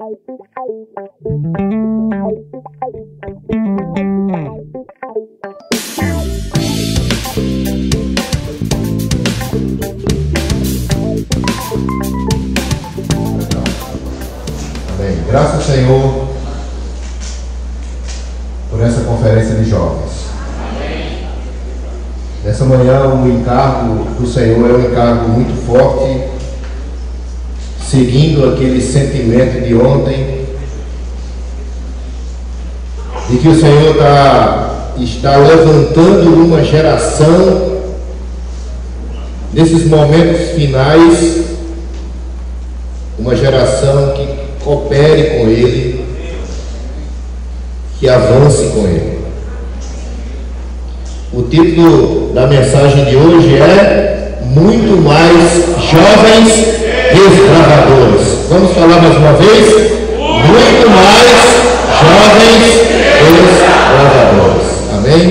Amém. Graças ao Senhor por essa conferência de jovens. Nessa manhã o encargo do Senhor é um encargo muito forte, seguindo aquele sentimento de ontem, de que o Senhor está levantando uma geração nesses momentos finais, uma geração que coopere com Ele, que avance com Ele. O título da mensagem de hoje é Muito Mais Jovens Desbravadores. Vamos falar mais uma vez? Muito mais jovens desbravadores. Amém?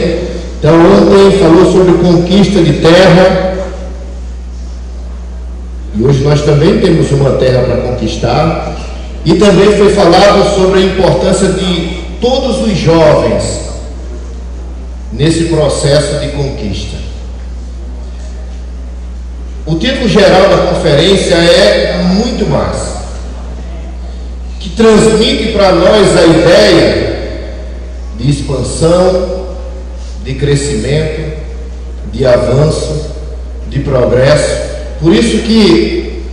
Então ontem falou sobre conquista de terra. E hoje nós também temos uma terra para conquistar. E também foi falado sobre a importância de todos os jovens nesse processo de conquista. O título geral da conferência é Muito Mais, que transmite para nós a ideia de expansão, de crescimento, de avanço, de progresso. Por isso que,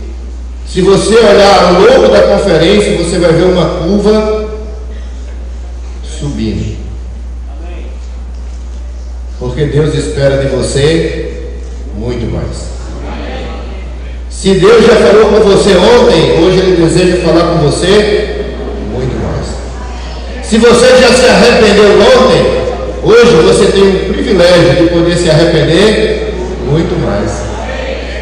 se você olhar ao longo da conferência, você vai ver uma curva subindo. Porque Deus espera de você muito mais. Se Deus já falou com você ontem, hoje Ele deseja falar com você muito mais. Se você já se arrependeu ontem, hoje você tem o privilégio de poder se arrepender muito mais.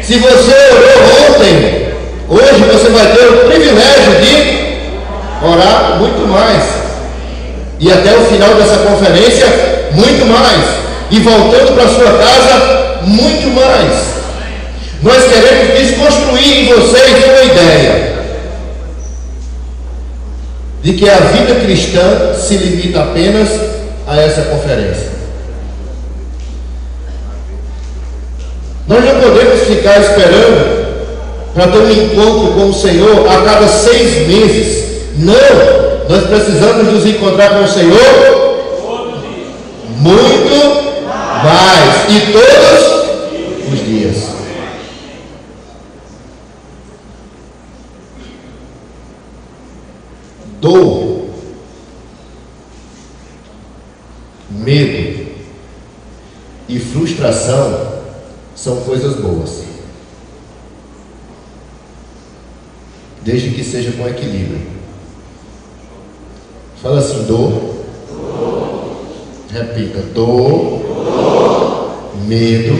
Se você orou ontem, hoje você vai ter o privilégio de orar muito mais. E até o final dessa conferência, muito mais. E voltando para sua casa, muito mais. Nós queremos desconstruir em vocês uma ideia de que a vida cristã se limita apenas a essa conferência. Nós não podemos ficar esperando para ter um encontro com o Senhor a cada 6 meses. Não, nós precisamos nos encontrar com o Senhor muito mais, e todos os dias. Dor, medo e frustração são coisas boas, desde que seja com equilíbrio. Fala assim: dor. Repita: dor, medo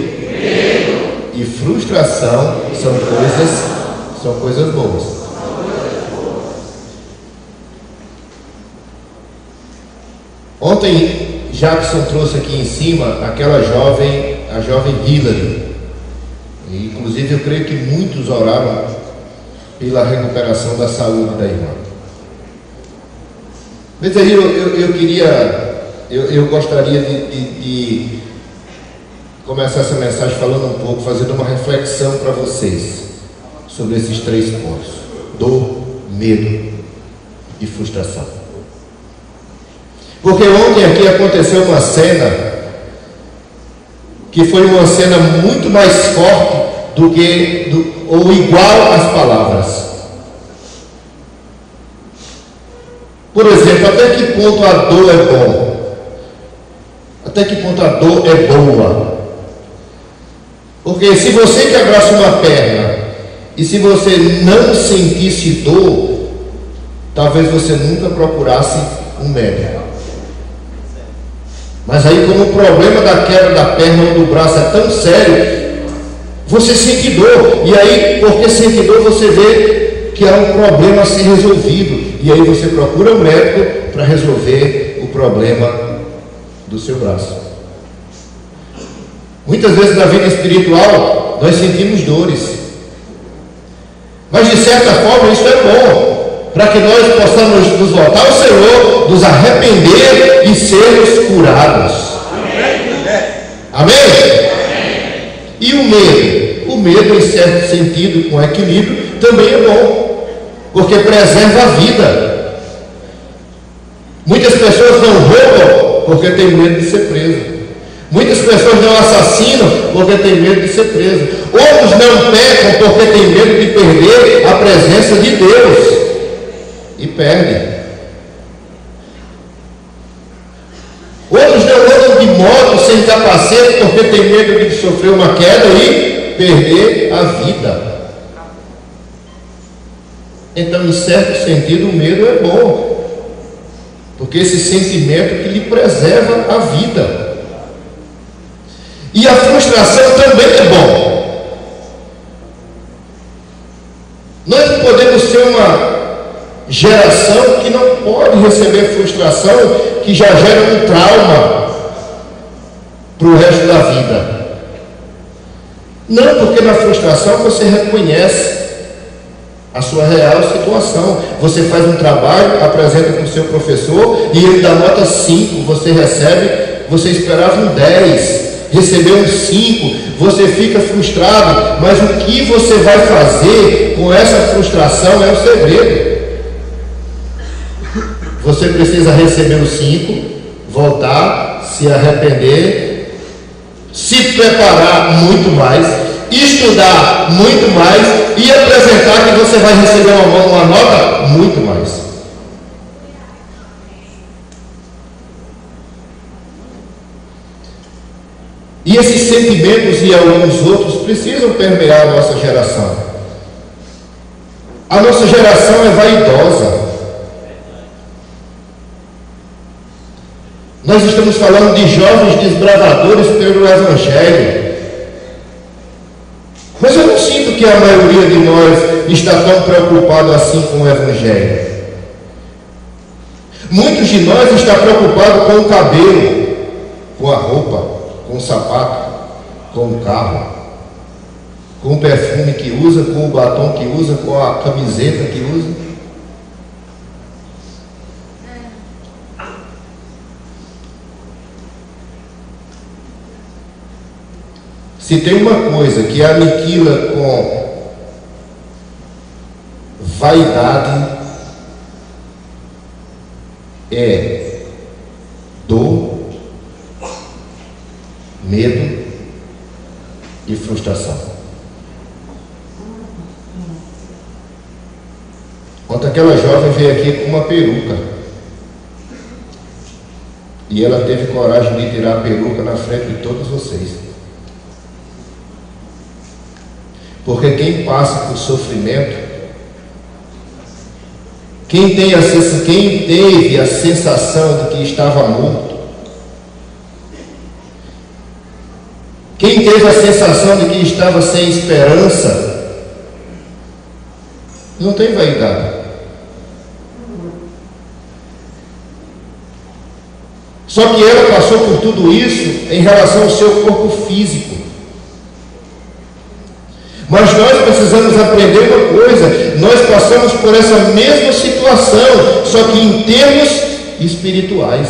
e frustração são coisas boas. Ontem Jackson trouxe aqui em cima aquela jovem, a jovem Hillary. E, inclusive eu creio que muitos oraram pela recuperação da saúde da irmã. Mas aí eu gostaria de começar essa mensagem falando um pouco, fazendo uma reflexão para vocês sobre esses 3 pontos: dor, medo e frustração. Porque ontem aqui aconteceu uma cena que foi uma cena muito mais forte ou igual às palavras. Por exemplo, até que ponto a dor é bom? Até que ponto a dor é boa? Porque se você quebrasse uma perna e se você não sentisse dor, talvez você nunca procurasse um médico. Mas aí, como o problema da quebra da perna ou do braço é tão sério, você sente dor. E aí, porque sente dor, você vê que há um problema a ser resolvido. E aí você procura um médico para resolver o problema do seu braço. Muitas vezes na vida espiritual nós sentimos dores, mas de certa forma isso é bom, para que nós possamos nos voltar ao Senhor, nos arrepender e sermos curados. Amém? E o medo? O medo, em certo sentido, com equilíbrio, também é bom, porque preserva a vida. Muitas pessoas não roubam porque têm medo de ser preso. Muitas pessoas não assassinam porque têm medo de ser preso. Outros não pecam porque têm medo de perder a presença de Deus. E perdem. Outros não andam de moto sem capacete porque têm medo de sofrer uma queda e perder a vida. Então, em certo sentido, o medo é bom, porque esse sentimento que lhe preserva a vida. E a frustração também é bom. Nós não podemos ser uma geração que não pode receber frustração, que já gera um trauma para o resto da vida. Não, porque na frustração você reconhece a sua real situação. Você faz um trabalho, apresenta para o seu professor e ele dá nota 5, você recebe, você esperava um 10, recebeu um 5, você fica frustrado, mas o que você vai fazer com essa frustração é o segredo. Você precisa receber o 5, voltar, se arrepender, se preparar muito mais, estudar muito mais e apresentar que você vai receber uma nota muito mais. E esses sentimentos e alguns outros precisam permear a nossa geração. A nossa geração é vaidosa. Nós estamos falando de jovens desbravadores pelo Evangelho. Mas eu não sinto que a maioria de nós está tão preocupado assim com o Evangelho. Muitos de nós estão preocupados com o cabelo, com a roupa, com o sapato, com o carro, com o perfume que usa, com o batom que usa, com a camiseta que usa. Se tem uma coisa que aniquila com vaidade, é dor, medo e frustração. Ontem aquela jovem veio aqui com uma peruca e ela teve coragem de tirar a peruca na frente de todos vocês. Porque quem passa por sofrimento, quem teve a sensação de que estava morto, quem teve a sensação de que estava sem esperança, não tem vaidade. Só que ela passou por tudo isso em relação ao seu corpo físico. Mas nós precisamos aprender uma coisa: nós passamos por essa mesma situação, só que em termos espirituais.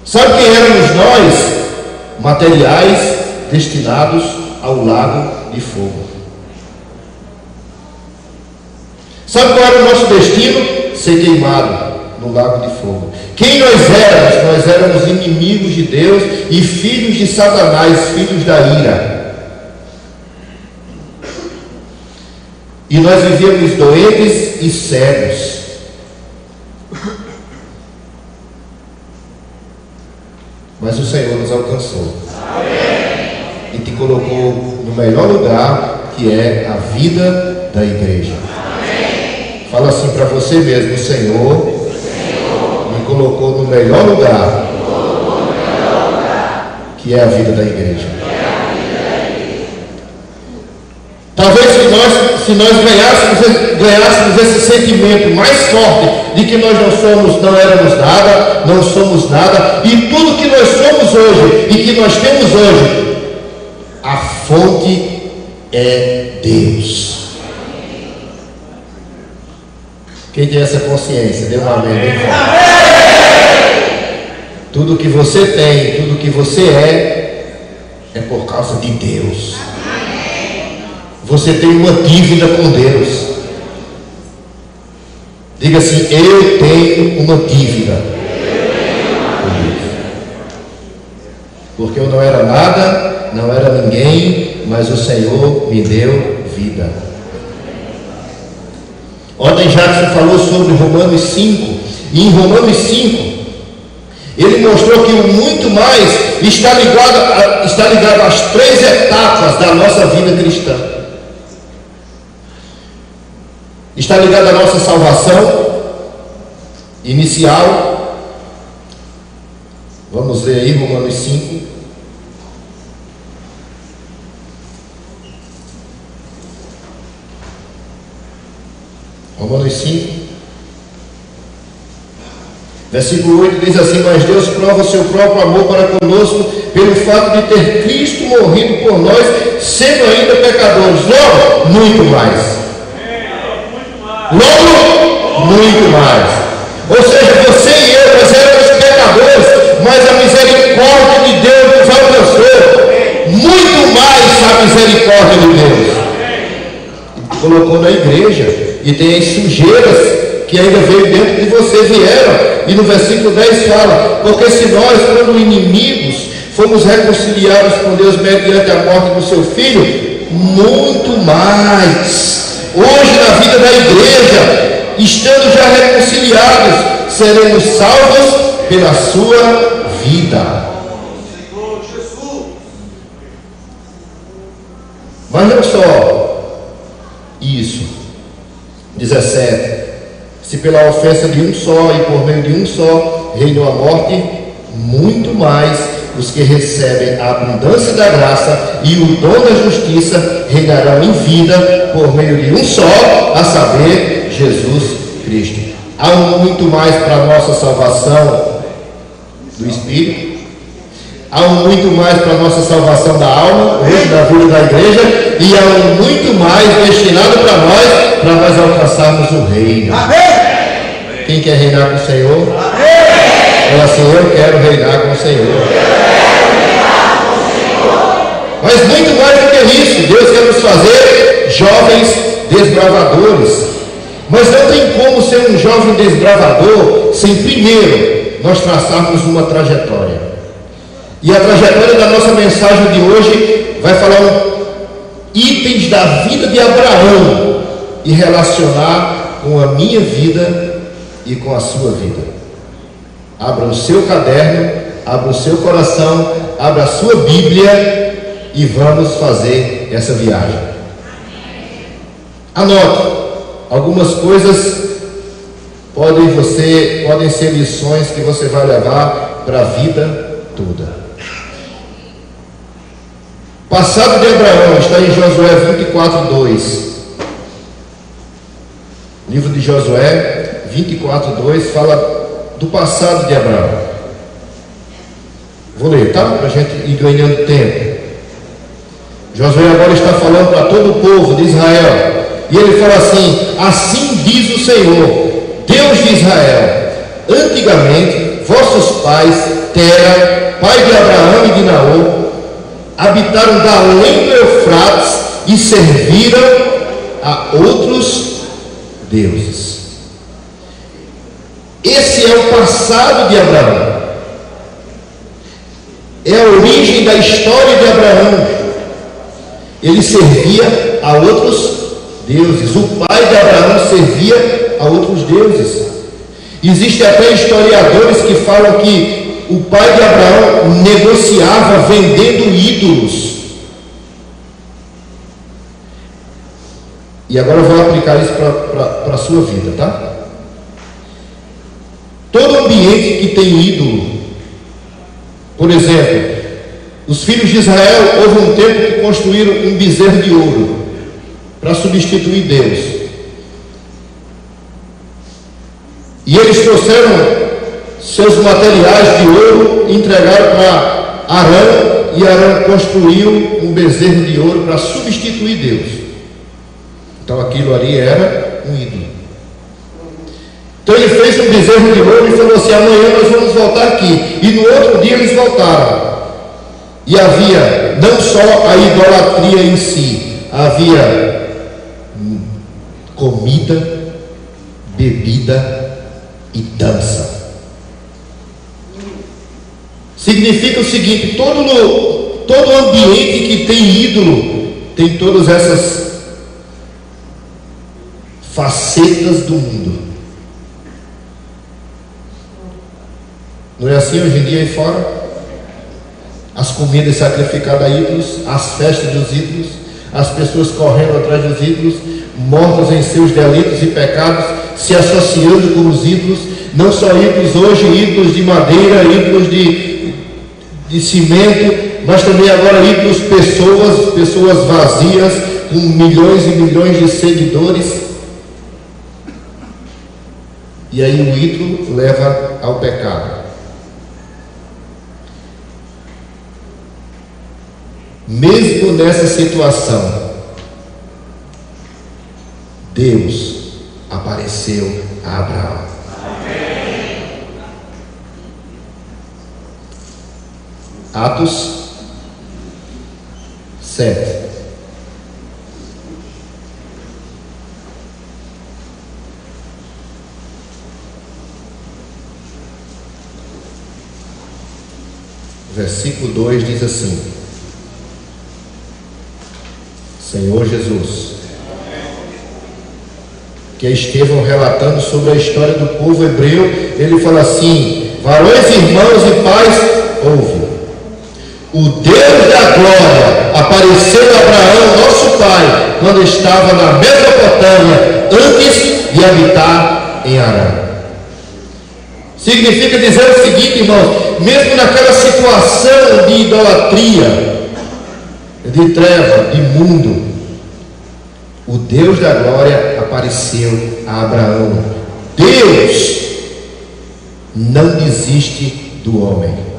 Sabe quem éramos nós? Materiais destinados ao lago de fogo. Sabe qual era o nosso destino? Ser queimado no lago de fogo. Quem nós éramos? Nós éramos inimigos de Deus e filhos de Satanás, filhos da ira. E nós vivíamos doentes e cegos. Mas o Senhor nos alcançou. Amém. E te colocou no melhor lugar, que é a vida da igreja. Amém. Fala assim para você mesmo: o Senhor me colocou no melhor lugar, que é a vida da igreja. Talvez se nós ganhássemos esse sentimento mais forte de que nós não éramos nada, não somos nada, e tudo que nós somos hoje e que nós temos hoje, a fonte é Deus. Quem tem essa consciência? Dê um amém. Tudo que você tem, tudo que você é por causa de Deus. Você tem uma dívida com Deus. Diga assim: eu tenho uma dívida com Deus. Porque eu não era nada, não era ninguém, mas o Senhor me deu vida. Ontem Jackson falou sobre Romanos 5, e em Romanos 5 ele mostrou que o muito mais está ligado às 3 etapas da nossa vida cristã. Está ligado à nossa salvação inicial. Vamos ler aí Romanos 5. Romanos 5. Versículo 8 diz assim: mas Deus prova o seu próprio amor para conosco pelo fato de ter Cristo morrido por nós, sendo ainda pecadores. Logo, muito mais. Logo, muito mais. Ou seja, você e eu, nós éramos pecadores, mas a misericórdia de Deus nos alcançou. Muito mais a misericórdia de Deus. Colocou na igreja, e tem as sujeiras que ainda veio dentro de você, vieram. E no versículo 10 fala: porque se nós, quando inimigos, fomos reconciliados com Deus mediante a morte do seu Filho, muito mais, hoje na vida da igreja, estando já reconciliados, seremos salvos pela sua vida. Mas não só isso. 17: se pela ofensa de um só e por meio de um só reinou a morte, muito mais os que recebem a abundância da graça e o dom da justiça reinarão em vida por meio de um só, a saber, Jesus Cristo. Há muito mais para a nossa salvação do Espírito. Há muito mais para a nossa salvação da alma, hoje na vida da igreja, e há muito mais destinado para nós alcançarmos o reino. Amém. Quem quer reinar com o Senhor? Amém. Fala assim: eu quero reinar com o Senhor. Mas muito mais do que isso, Deus quer nos fazer jovens desbravadores. Mas não tem como ser um jovem desbravador sem primeiro nós traçarmos uma trajetória. E a trajetória da nossa mensagem de hoje vai falar itens da vida de Abraão e relacionar com a minha vida e com a sua vida. Abra o seu caderno, abra o seu coração, abra a sua Bíblia e vamos fazer essa viagem. Anote, algumas coisas podem ser lições que você vai levar para a vida toda. Passado de Abraão está em Josué 24:2. Livro de Josué 24:2 fala do passado de Abraão. Vou ler, tá? Para a gente ir ganhando tempo. Josué agora está falando para todo o povo de Israel. E ele fala assim: assim diz o Senhor, Deus de Israel: antigamente vossos pais, Tera, pai de Abraão e de Naor, habitaram da além do Eufrates e serviram a outros deuses. Esse é o passado de Abraão, é a origem da história de Abraão. Ele servia a outros deuses. O pai de Abraão servia a outros deuses. Existem até historiadores que falam que o pai de Abraão negociava vendendo ídolos. E agora eu vou aplicar isso para a sua vida, tá? Todo ambiente que tem ídolo, por exemplo, os filhos de Israel, houve um tempo que construíram um bezerro de ouro para substituir Deus. E eles trouxeram seus materiais de ouro, entregaram para Arão, e Arão construiu um bezerro de ouro para substituir Deus. Então aquilo ali era um ídolo. Então ele fez um bezerro de ouro e falou assim: amanhã nós vamos voltar aqui. E no outro dia eles voltaram. E havia não só a idolatria em si, havia comida, bebida e dança. Significa o seguinte: todo ambiente que tem ídolo tem todas essas facetas do mundo. Não é assim hoje em dia aí fora? As comidas sacrificadas a ídolos, as festas dos ídolos, as pessoas correndo atrás dos ídolos, mortos em seus delitos e pecados, se associando com os ídolos. Não só ídolos hoje, ídolos de madeira, ídolos de cimento, mas também agora ídolos pessoas vazias, com milhões e milhões de seguidores. E aí o ídolo leva ao pecado. Mesmo nessa situação, Deus apareceu a Abraão. Atos 7. Versículo 2 diz assim: Senhor Jesus, que é Estevão relatando sobre a história do povo hebreu, ele fala assim: varões, irmãos e pais, ouve. O Deus da glória apareceu a Abraão, nosso pai, quando estava na Mesopotâmia, antes de habitar em Harã. Significa dizer o seguinte, irmãos: mesmo naquela situação de idolatria, de treva, de mundo, o Deus da glória apareceu a Abraão. Deus não desiste do homem.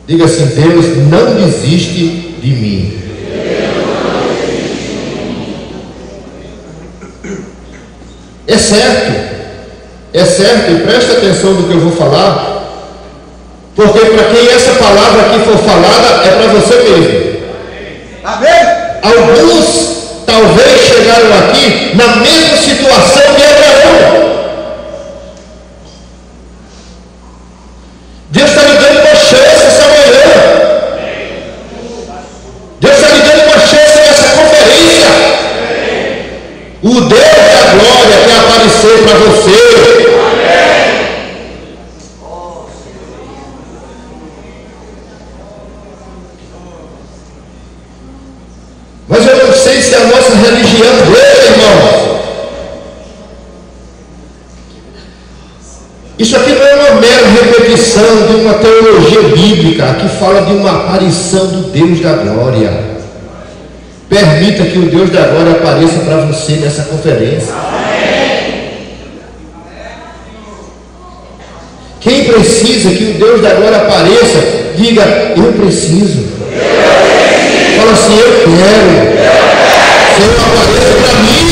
Diga assim: Deus não desiste de mim. É certo, e presta atenção no que eu vou falar, porque para quem essa palavra aqui for falada, é para você mesmo. Amém? Alguns talvez chegaram aqui na mesma situação de Abraão. Deus está lhe dando uma chance essa manhã. Deus está lhe dando uma chance nessa conferência. O Deus da glória quer aparecer para você. Mas eu não sei se a nossa religião deixa, irmãos. Isso aqui não é uma mera repetição de uma teologia bíblica que fala de uma aparição do Deus da glória. Permita que o Deus da glória apareça para você nessa conferência. Quem precisa que o Deus da glória apareça, diga: eu preciso. Fala assim: eu quero. Senhor, apareça para mim.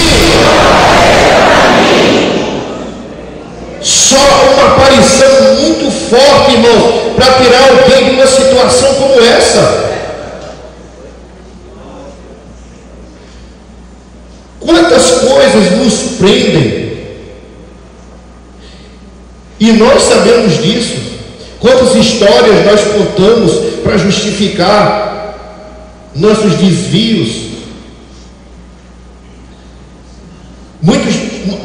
Só uma aparição muito forte, irmão, para tirar alguém de uma situação como essa. Quantas coisas nos prendem, e nós sabemos disso. Quantas histórias nós contamos para justificar nossos desvios.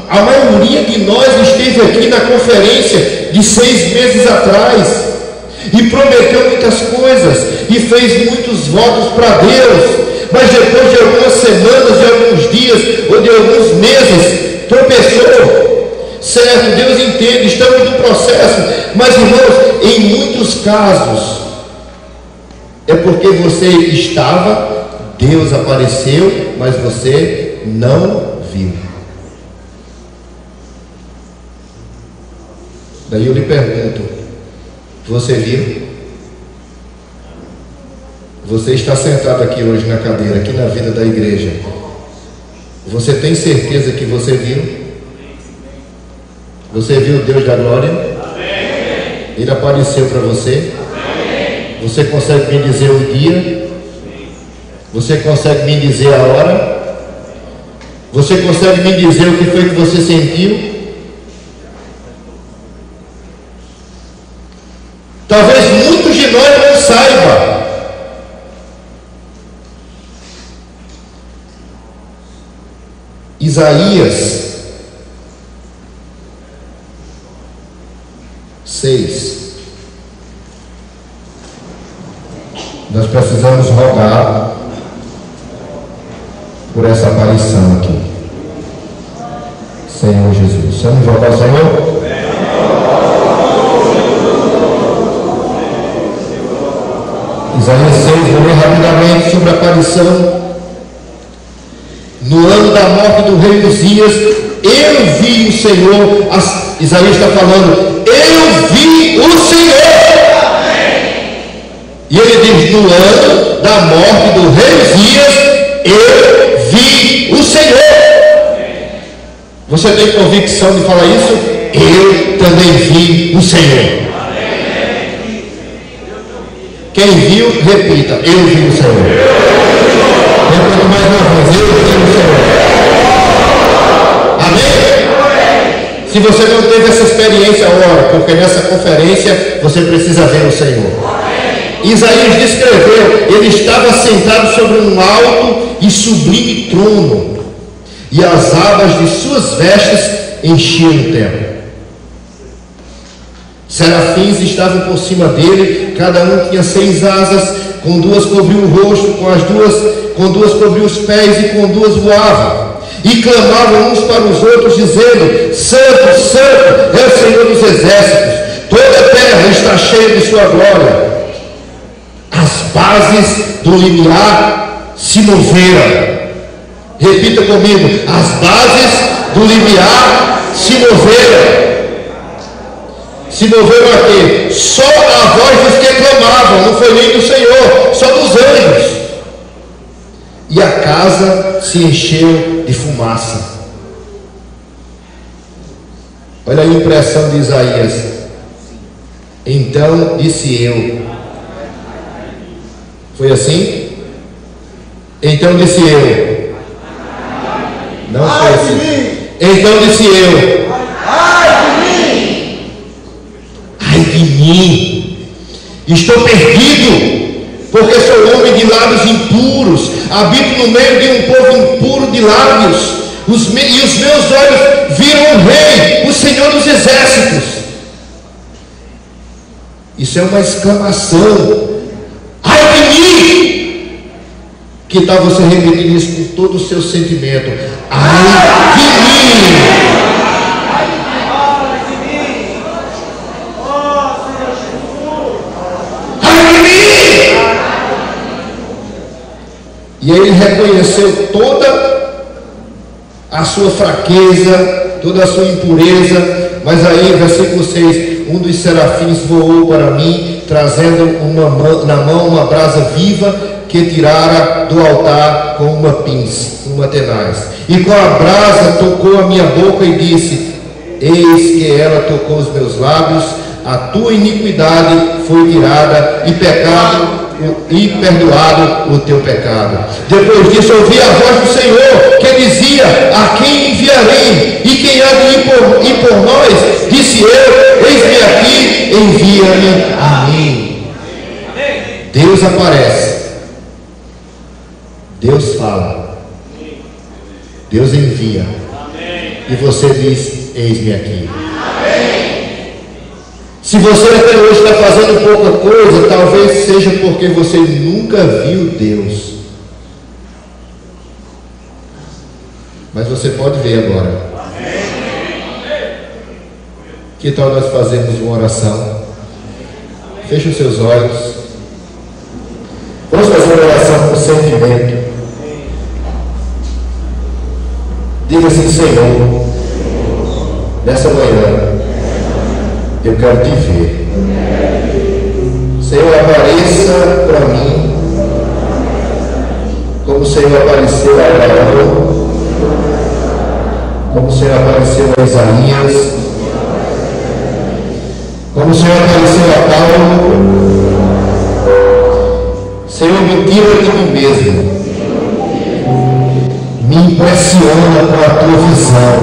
A maioria de nós esteve aqui na conferência de 6 meses atrás e prometeu muitas coisas e fez muitos votos para Deus, mas depois de algumas semanas, de alguns dias ou de alguns meses, tropeçou. Certo, Deus entende, estamos no processo, mas irmãos, em muitos casos é porque você estava, Deus apareceu, mas você não viu. Daí eu lhe pergunto: você viu? Você está sentado aqui hoje na cadeira, aqui na vida da igreja. Você tem certeza que você viu? Você viu o Deus da glória? Ele apareceu para você? Você consegue me dizer o dia? Você consegue me dizer a hora? Você consegue me dizer o que foi que você sentiu? Talvez muitos de nós não saibam. Isaías 6. Nós precisamos rogar por essa aparição aqui. Senhor Jesus. Vamos rogar, Senhor? Isaías 6, vou ler rapidamente sobre a aparição. No ano da morte do rei Uzias, eu vi o Senhor. Isaías está falando, eu vi o Senhor. E ele diz, no ano da morte do rei Uzias, eu vi o Senhor. Você tem convicção de falar isso? Eu também vi o Senhor. Quem viu, repita, eu vi o Senhor. Repita mais uma vez, eu vi o Senhor. Amém? Se você não teve essa experiência, ora, porque nessa conferência você precisa ver o Senhor. Isaías descreveu, ele estava sentado sobre um alto e sublime trono, e as abas de suas vestes enchiam o templo. Serafins estavam por cima dele, cada um tinha 6 asas, com 2 cobriu o rosto, com duas cobriu os pés e com 2 voavam. E clamavam uns para os outros, dizendo: Santo, Santo é o Senhor dos exércitos, toda a terra está cheia de sua glória. As bases do limiar se moveram. Repita comigo: as bases do limiar se moveram. Se moveram a quê? Só a voz dos que clamavam, não foi nem do Senhor, só dos anjos. E a casa se encheu de fumaça. Olha a impressão de Isaías. Então disse eu. Foi assim? Então disse eu. Não foi assim. Então disse eu. Ai de mim, estou perdido, porque sou homem de lábios impuros, habito no meio de um povo impuro de lábios, e os meus olhos viram o Rei, o Senhor dos exércitos. Isso é uma exclamação. Ai de mim! Que tal você repetir isso com todo o seu sentimento? Ai de mim! E ele reconheceu toda a sua fraqueza, toda a sua impureza. Mas aí, versículo 6, um dos serafins voou para mim, trazendo na mão uma brasa viva que tirara do altar com uma pinça, uma tenaz. E com a brasa tocou a minha boca e disse: eis que ela tocou os meus lábios, a tua iniquidade foi tirada e perdoado o teu pecado. Depois disso ouvi a voz do Senhor que dizia: a quem enviarei? E quem há de ir por nós? Disse eu: eis-me aqui, envia-me a mim. Deus aparece, Deus fala, Deus envia, e você diz: eis-me aqui. Se você até hoje está fazendo pouca coisa, talvez seja porque você nunca viu Deus. Mas você pode ver agora. Que tal nós fazermos uma oração? Feche os seus olhos. Vamos fazer uma oração com sentimento. Diga assim: Senhor, nessa manhã eu quero te ver. Senhor, apareça para mim como o Senhor apareceu a Abraão, Senhor apareceu a Isaías, como o Senhor apareceu a Paulo. Senhor, me tira de mim mesmo, me impressiona com a tua visão.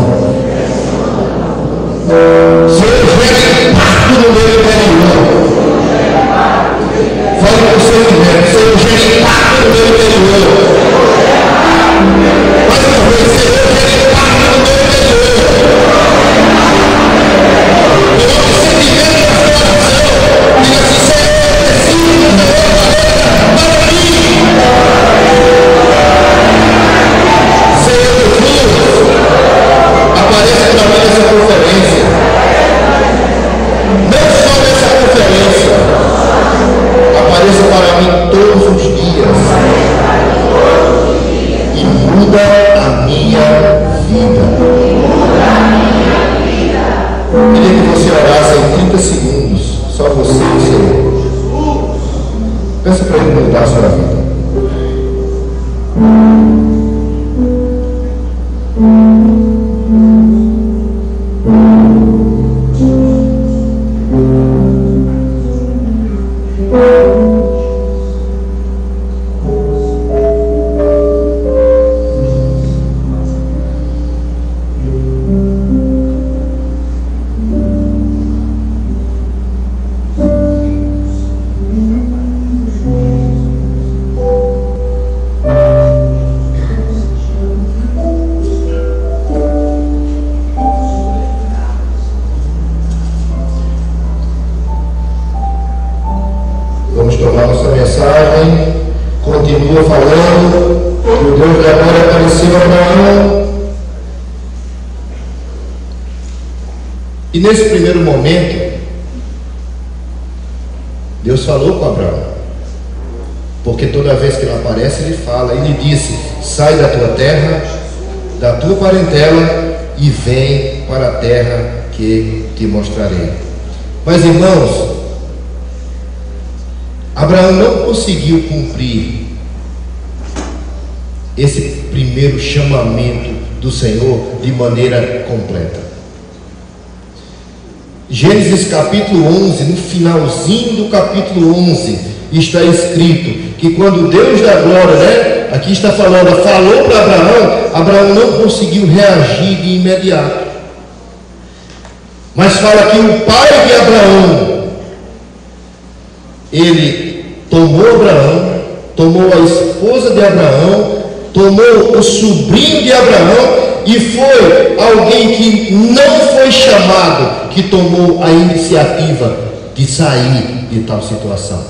Senhor, gera impacto no meu interior. Fala com o seu irmão, Senhor, gera impacto no meu interior. Mais uma vez, Senhor, gera impacto no meu interior. Eu não sei viver na tua visão. Diga assim, Senhor, eu preciso da tua palavra para mim. Senhor Jesus, apareça para mim nessa conferência. Não só nessa conferência, apareça para mim todos os dias e muda a minha vida. Queria que você orasse em 30 segundos, só você e o Senhor. Peça para Ele mudar a sua vida. Continua falando que o Deus da glória apareceu a Abraão. E nesse primeiro momento, Deus falou com Abraão, porque toda vez que ele aparece, ele fala. Ele disse: sai da tua terra, da tua parentela e vem para a terra que te mostrarei. Mas, irmãos, Abraão não conseguiu cumprir esse primeiro chamamento do Senhor de maneira completa. Gênesis capítulo 11, no finalzinho do capítulo 11, está escrito que quando Deus da glória, aqui está falando, falou para Abraão, Abraão não conseguiu reagir de imediato. Mas fala que o pai de Abraão, ele tomou Abraão, tomou a esposa de Abraão, tomou o sobrinho de Abraão, e foi alguém que não foi chamado, que tomou a iniciativa de sair de tal situação.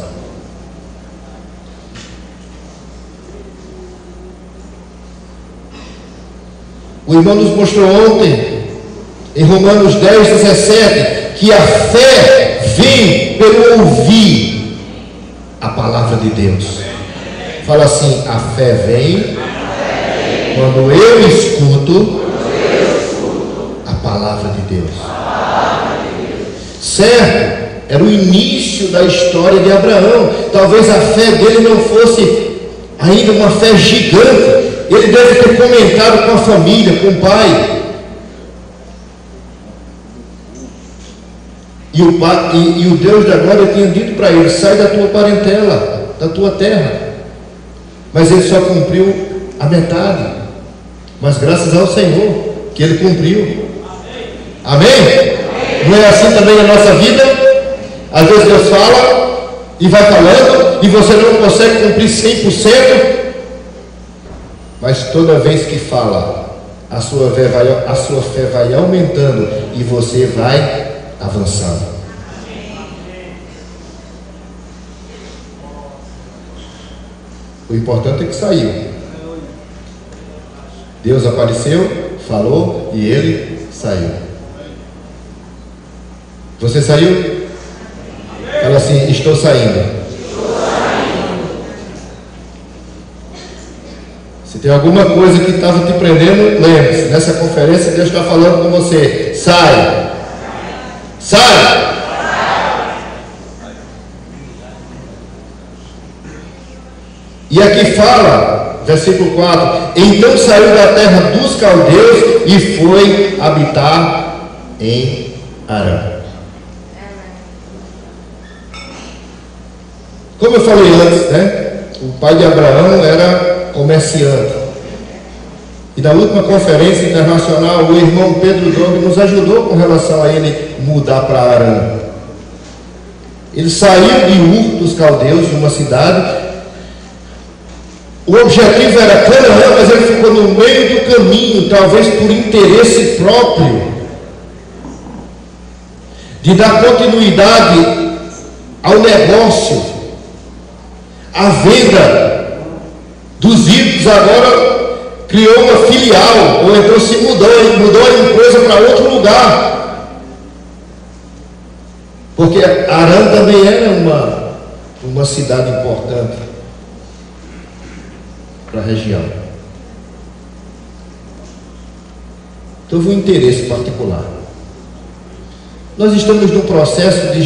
O irmão nos mostrou ontem, em Romanos 10, 17, que a fé vem pelo ouvir a palavra de Deus. Fala assim: a fé vem quando eu escuto a palavra de Deus. Certo? Era o início da história de Abraão. Talvez a fé dele não fosse ainda uma fé gigante. Ele deve ter comentado com a família, com o pai. E o Deus da glória tinha dito para ele: sai da tua parentela, da tua terra. Mas ele só cumpriu a metade. Mas graças ao Senhor que ele cumpriu. Amém? Amém? Não é assim também na nossa vida? Às vezes Deus fala e vai falando e você não consegue cumprir 100%. Mas toda vez que fala, a sua fé vai aumentando e você vai avançando. O importante é que saiu. Deus apareceu, falou e ele saiu. Você saiu? Fala assim: estou saindo. Se tem alguma coisa que estava te prendendo, lembre-se, nessa conferência Deus está falando com você: sai, sai. E aqui fala: versículo 4: então saiu da terra dos caldeus e foi habitar em Harã. Como eu falei antes, né? O pai de Abraão era comerciante. E na última conferência internacional, o irmão Pedro Dog nos ajudou com relação a ele mudar para Harã. Ele saiu de Ur dos caldeus, de uma cidade. O objetivo era Canaã, mas ele ficou no meio do caminho, talvez por interesse próprio, de dar continuidade ao negócio, à venda dos ídolos. Agora criou uma filial, ou então se mudou a empresa para outro lugar, porque Harã também era uma cidade importante para a região. Então houve um interesse particular. Nós estamos no processo de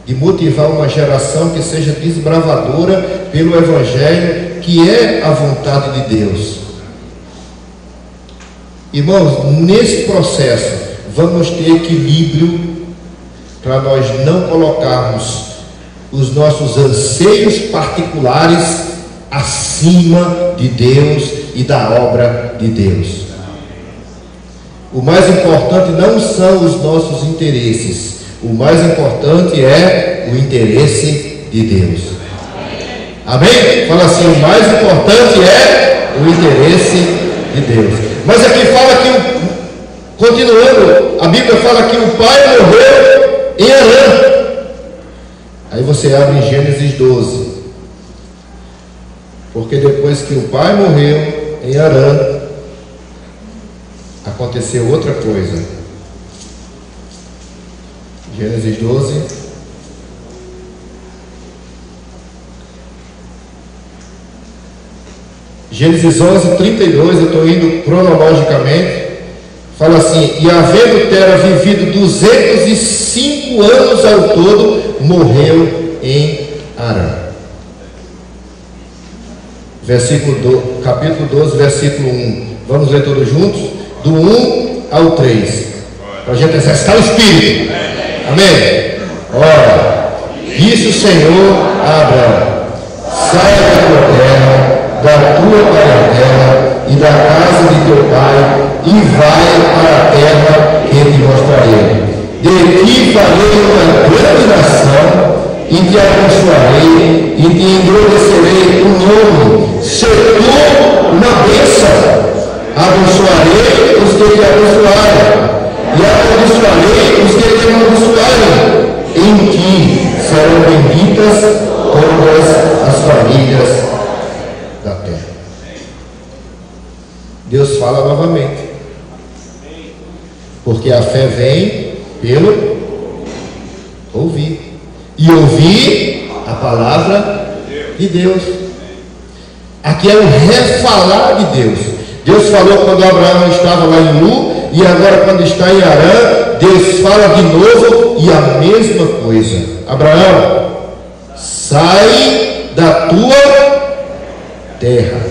de motivar uma geração que seja desbravadora pelo Evangelho, que é a vontade de Deus. Irmãos, nesse processo vamos ter equilíbrio para nós não colocarmos os nossos anseios particulares acima de Deus e da obra de Deus. O mais importante não são os nossos interesses, o mais importante é o interesse de Deus. Amém? Fala assim: o mais importante é o interesse de Deus. Mas aqui fala que, continuando, a Bíblia fala que o pai morreu em Harã. Aí você abre em Gênesis 12. Porque depois que o pai morreu em Harã, aconteceu outra coisa. Gênesis 12. Gênesis 11, 32, eu estou indo cronologicamente. Fala assim: e havendo Tera vivido 205 anos ao todo, morreu em Harã. Capítulo 12, versículo 1. Vamos ler todos juntos? Do 1 ao 3. Para a gente exercitar o Espírito. Amém? Ora, disse o Senhor a Abraão: saia da tua terra, da tua parentela e da casa de teu pai, e vai para a terra que te mostrarei. De ti farei uma grande nação, e te abençoarei, e te engrandecerei o nome, se tu uma bênção. Abençoarei os que te abençoarem, e abençoarei os que te abençoarem. Em ti serão benditas todas as famílias da terra. Deus fala novamente, porque a fé vem pelo ouvir, e ouvir a palavra de Deus. Aqui é o refalar de Deus. Deus falou quando Abraão estava lá em Ur, e agora quando está em Harã, Deus fala de novo, e a mesma coisa. Abraão, sai da tua terra.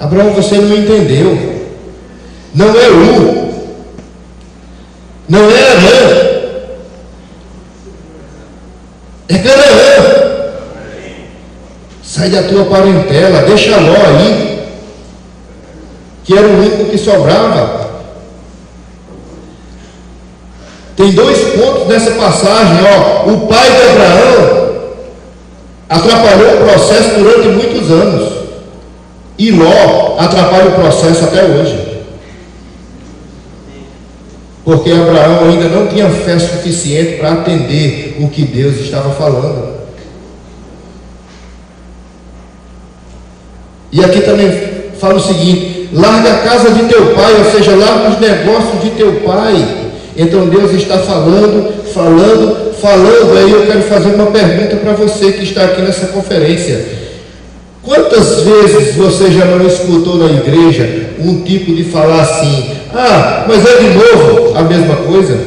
Abraão, você não entendeu. Não é Ur, não é Harã, é Canaã. Sai da tua parentela, deixa Ló aí, que era o único que sobrava. Tem dois pontos nessa passagem, ó. O pai de Abraão atrapalhou o processo durante muitos anos, e Ló atrapalha o processo até hoje, porque Abraão ainda não tinha fé suficiente para atender o que Deus estava falando. E aqui também fala o seguinte: larga a casa de teu pai, ou seja, larga os negócios de teu pai. Então Deus está falando. Aí eu quero fazer uma pergunta para você que está aqui nessa conferência: quantas vezes você já não escutou na igreja um tipo de falar assim: ah, mas é de novo a mesma coisa?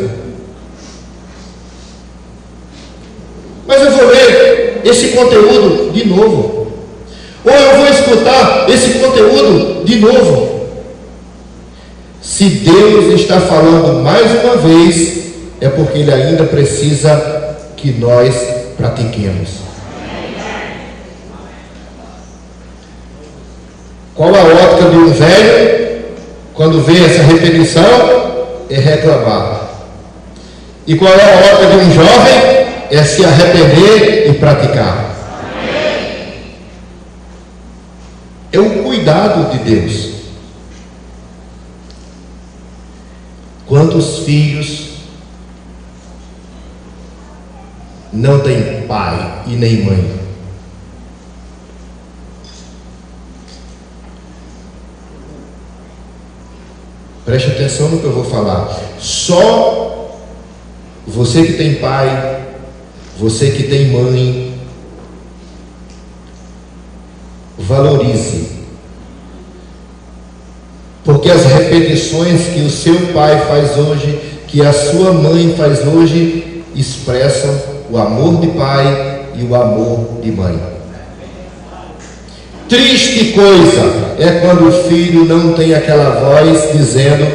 Mas eu vou ler esse conteúdo de novo. Ou eu vou escutar esse conteúdo de novo? Se Deus está falando mais uma vez, é porque Ele ainda precisa que nós pratiquemos. Qual a ótica de um velho quando vê essa repetição? É reclamar. E qual é a ótica de um jovem? É se arrepender e praticar. É o cuidado de Deus. Quantos filhos não têm pai e nem mãe? Preste atenção no que eu vou falar. Só você que tem pai, você que tem mãe, valorize. Porque as repetições que o seu pai faz hoje, que a sua mãe faz hoje, expressam o amor de pai e o amor de mãe. Triste coisa é quando o filho não tem aquela voz dizendo: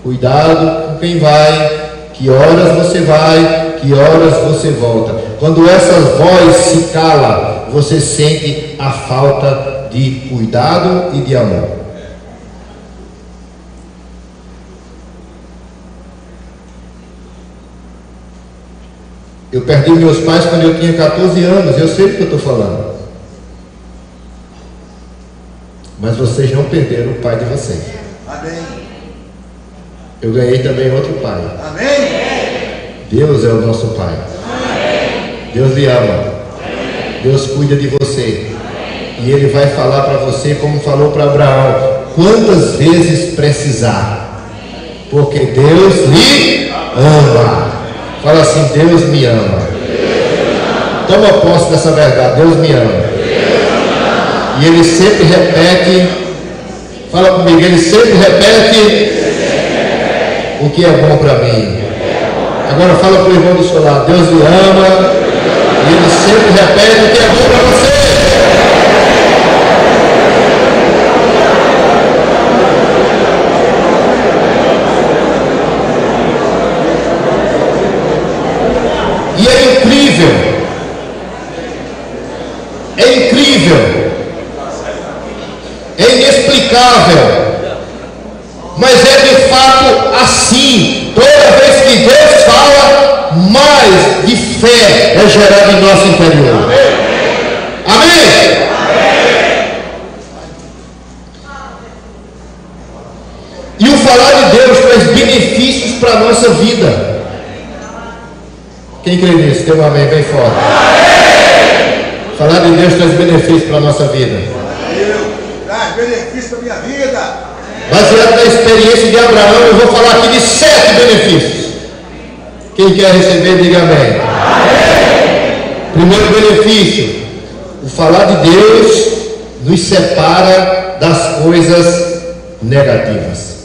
cuidado com quem vai, que horas você vai, que horas você volta. Quando essa voz se cala, você sente a falta de cuidado e de amor. Eu perdi meus pais quando eu tinha 14 anos, eu sei do que eu estou falando. Mas vocês não perderam o pai de vocês. Amém. Eu ganhei também outro pai. Amém. Deus é o nosso pai. Amém. Deus lhe ama. Amém. Deus cuida de você. Amém. E Ele vai falar para você como falou para Abraão: quantas vezes precisar. Porque Deus lhe ama. Fala assim: Deus me ama. Toma posse dessa verdade: Deus me ama. E Ele sempre repete, fala comigo, Ele sempre repete o que é bom para mim. Agora fala para o irmão do seu lado: Deus me ama, e Ele sempre repete o que é bom para você. E é incrível, é inexplicável, mas é de fato assim. Toda vez que Deus fala, mais de fé é gerada em nosso interior. Amém? E o falar de Deus traz benefícios para a nossa vida. Quem crê nisso? Dê um amém bem forte. Falar de Deus traz benefícios para a nossa vida. Traz benefício para a minha vida. Baseado na experiência de Abraão, eu vou falar aqui de 7 benefícios. Quem quer receber, diga amém. Primeiro benefício: o falar de Deus nos separa das coisas negativas.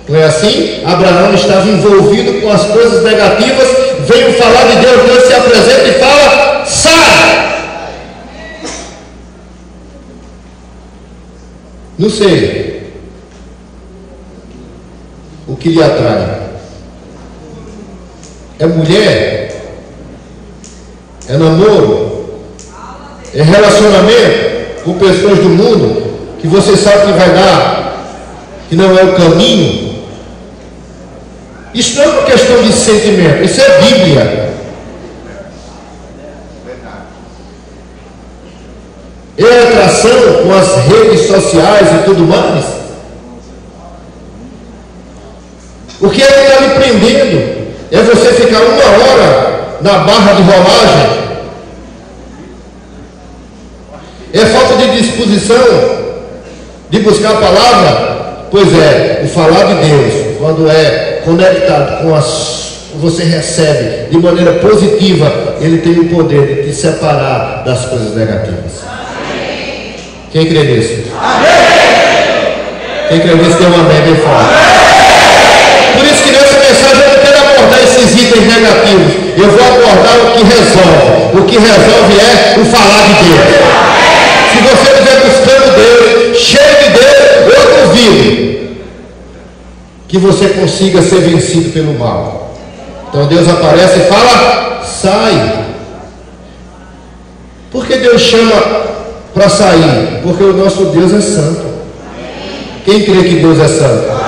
Não é assim? Abraão estava envolvido com as coisas negativas. Veio falar de Deus, Deus se apresenta e fala: sai! Não sei o que lhe atrai. É mulher? É namoro? É relacionamento com pessoas do mundo que você sabe que vai dar, que não é o caminho? Isso não é uma questão de sentimento, isso é Bíblia. É atração com as redes sociais e tudo mais. O que ele está lhe prendendo é você ficar 1 hora na barra de rolagem. É falta de disposição de buscar a palavra. Pois é, o falar de Deus, quando é conectado com você recebe de maneira positiva, ele tem o poder de te separar das coisas negativas. Amém. Quem crê nisso? Amém. Quem crê nisso, dê um amém bem forte. Por isso que nessa mensagem eu não quero abordar esses itens negativos. Eu vou abordar o que resolve. O que resolve é o falar de Deus. Se você dizer que você consiga ser vencido pelo mal. Então Deus aparece e fala: sai. Por que Deus chama para sair? Porque o nosso Deus é santo. Quem crê que Deus é santo?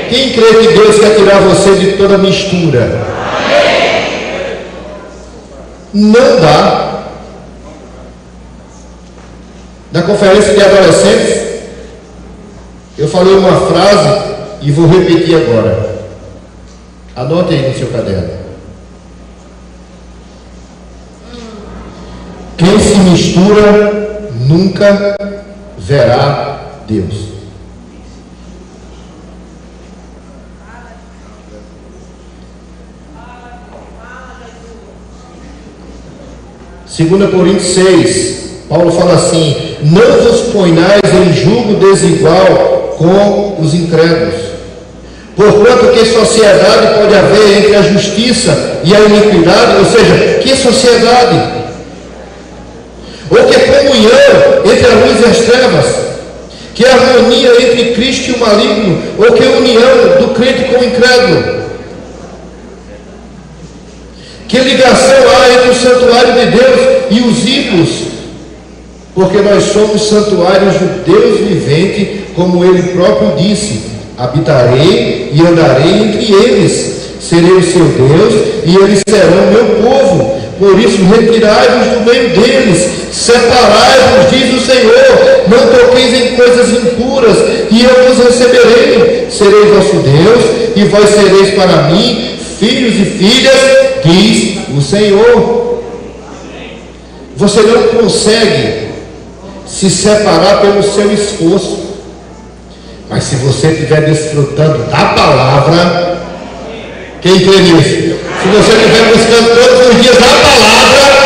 Quem crê que Deus quer tirar você de toda mistura? Não dá. Na conferência de adolescentes, eu falei uma frase e vou repetir agora. Anote aí no seu caderno. Quem se mistura nunca verá Deus. Segunda Coríntios 6, Paulo fala assim: não vos ponhais em julgo desigual com os incrédulos, porquanto que sociedade pode haver entre a justiça e a iniquidade? Ou seja, que sociedade? Ou que comunhão entre a luz e as trevas? Que harmonia entre Cristo e o maligno? Ou que união do crente com o incrédulo? Que ligação há entre o santuário de Deus e os ímpios? Porque nós somos santuários do Deus vivente, como Ele próprio disse: habitarei e andarei entre eles, serei o seu Deus e eles serão meu povo. Por isso retirai-vos do meio deles, separai-vos, diz o Senhor, não toqueis em coisas impuras, e eu vos receberei. Serei vosso Deus e vós sereis para mim filhos e filhas, diz o Senhor. Você não consegue se separar pelo seu esforço, mas se você estiver desfrutando da palavra, quem crê nisso? Se você estiver buscando todos os dias a palavra,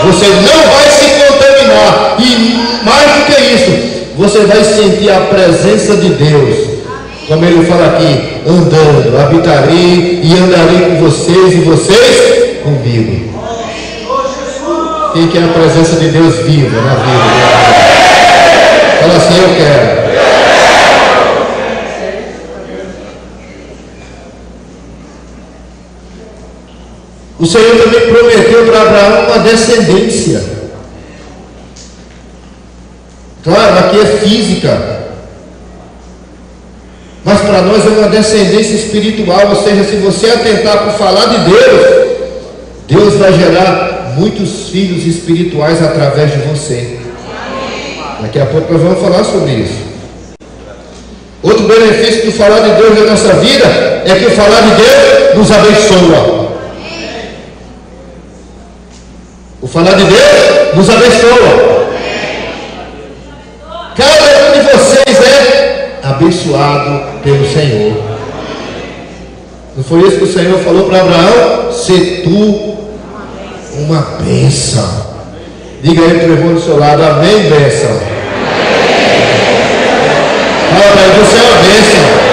você não vai se contaminar. E mais do que isso, você vai sentir a presença de Deus. Como ele fala aqui: andando, habitarei e andarei com vocês e vocês comigo. Quem quer a presença de Deus viva na vida? Fala assim: eu quero. O Senhor também prometeu para Abraão uma descendência. Claro, aqui é física, mas para nós é uma descendência espiritual. Ou seja, se você atentar para falar de Deus, Deus vai gerar muitos filhos espirituais através de você. Daqui a pouco nós vamos falar sobre isso. Outro benefício do falar de Deus na nossa vida é que o falar de Deus nos abençoa. O falar de Deus nos abençoa. Cada um de vocês é abençoado pelo Senhor. Não foi isso que o Senhor falou para Abraão? Se tu uma bênção. Diga aí para o irmão do seu lado: amém, bênção. Fala para ele: você é uma bênção.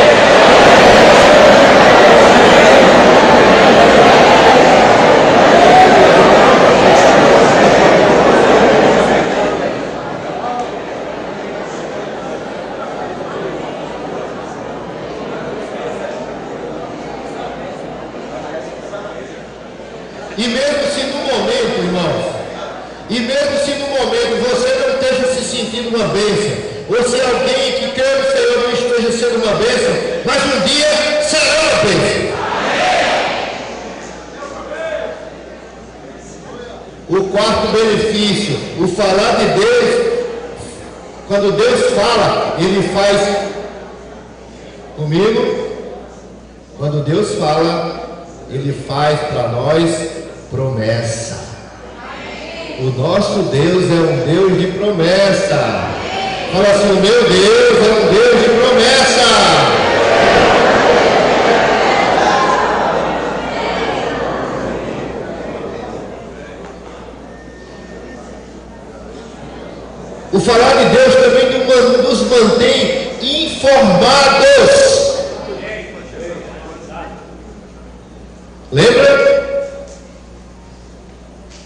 E mesmo se no momento, irmãos, e mesmo se no momento você não esteja se sentindo uma bênção, ou se alguém que crê no Senhor não esteja sendo uma bênção, mas um dia será uma bênção. O quarto benefício, o falar de Deus. Quando Deus fala, Ele faz comigo. Quando Deus fala, Ele faz para nós promessa. O nosso Deus é um Deus de promessa. Fala assim: o meu Deus é um Deus de promessa. O falar de Deus também nos mantém informados. Lembra?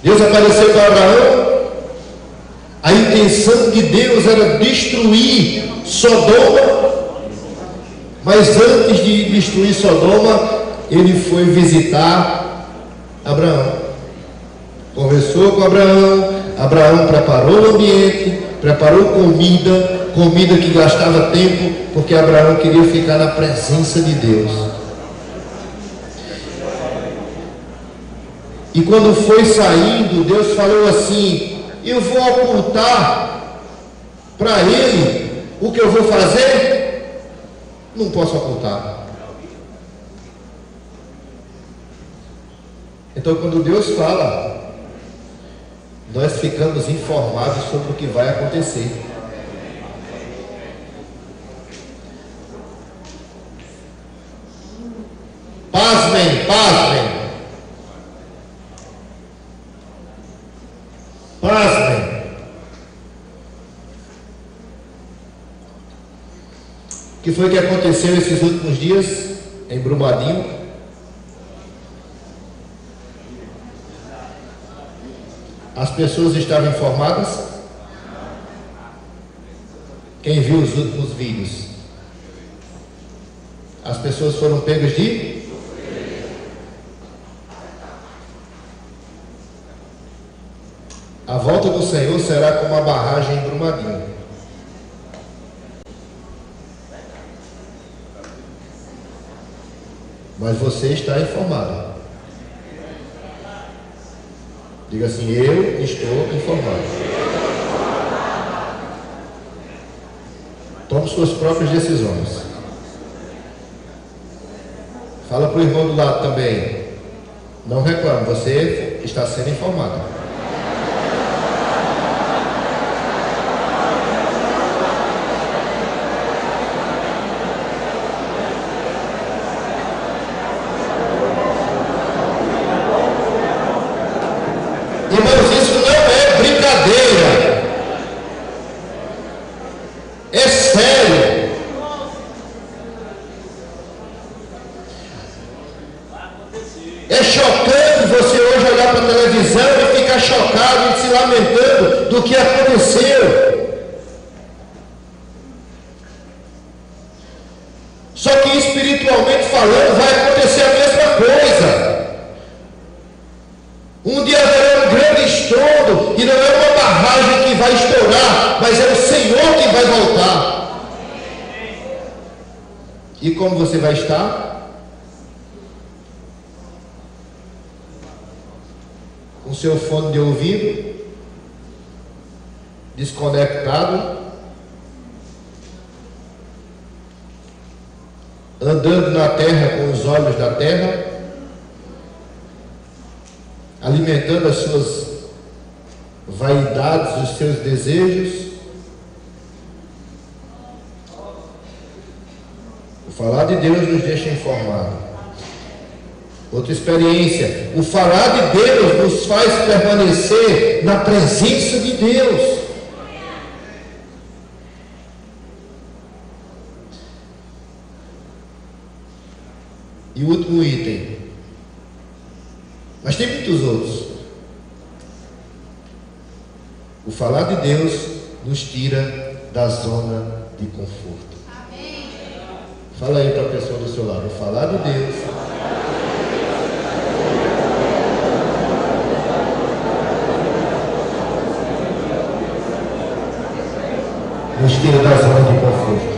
Deus apareceu para Abraão. A intenção de Deus era destruir Sodoma, Mas antes de destruir Sodoma, ele foi visitar Abraão. Conversou com Abraão. Abraão preparou o ambiente, preparou comida que gastava tempo, porque Abraão queria ficar na presença de Deus. E quando foi saindo, Deus falou assim: eu vou ocultar para ele o que eu vou fazer? Não posso ocultar. Então, quando Deus fala, nós ficamos informados sobre o que vai acontecer. Pasmem, pasmem. Pasmem. O que foi que aconteceu esses últimos dias em Brumadinho? As pessoas estavam informadas? Quem viu os últimos vídeos? As pessoas foram pegas de? A volta do Senhor será como a barragem em Brumadinho. Mas você está informado. Diga assim: eu estou informado. Tome suas próprias decisões. Fala para o irmão do lado também. Não reclame, você está sendo informado. Irmãos, isso não é brincadeira. É sério. É chocante você hoje olhar para a televisão e ficar chocado e se lamentando do que aconteceu. Só que espiritualmente falando vai acontecer a mesma coisa. Um dia haverá um grande estrondo, e não é uma barragem que vai estourar, mas é o Senhor que vai voltar. E como você vai estar? Com seu fone de ouvido desconectado, andando na terra com os olhos da terra, alimentando as suas vaidades, os seus desejos. O falar de Deus nos deixa informados. Outra experiência: o falar de Deus nos faz permanecer na presença de Deus. E o último item, mas tem muitos outros. O falar de Deus nos tira da zona de conforto. Amém. Fala aí para a pessoa do seu lado: o falar de Deus nos tira da zona de conforto.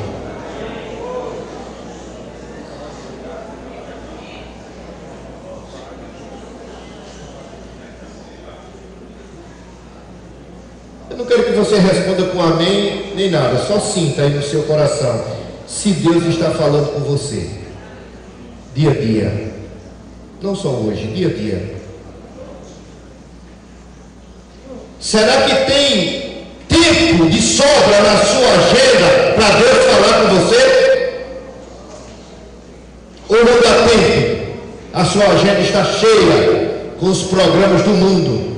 Eu não quero que você responda com amém nem nada, só sinta aí no seu coração se Deus está falando com você dia a dia, não só hoje, dia a dia. Será que tem tempo de sobra na sua agenda para Deus falar com você? Ou não dá tempo? A sua agenda está cheia com os programas do mundo.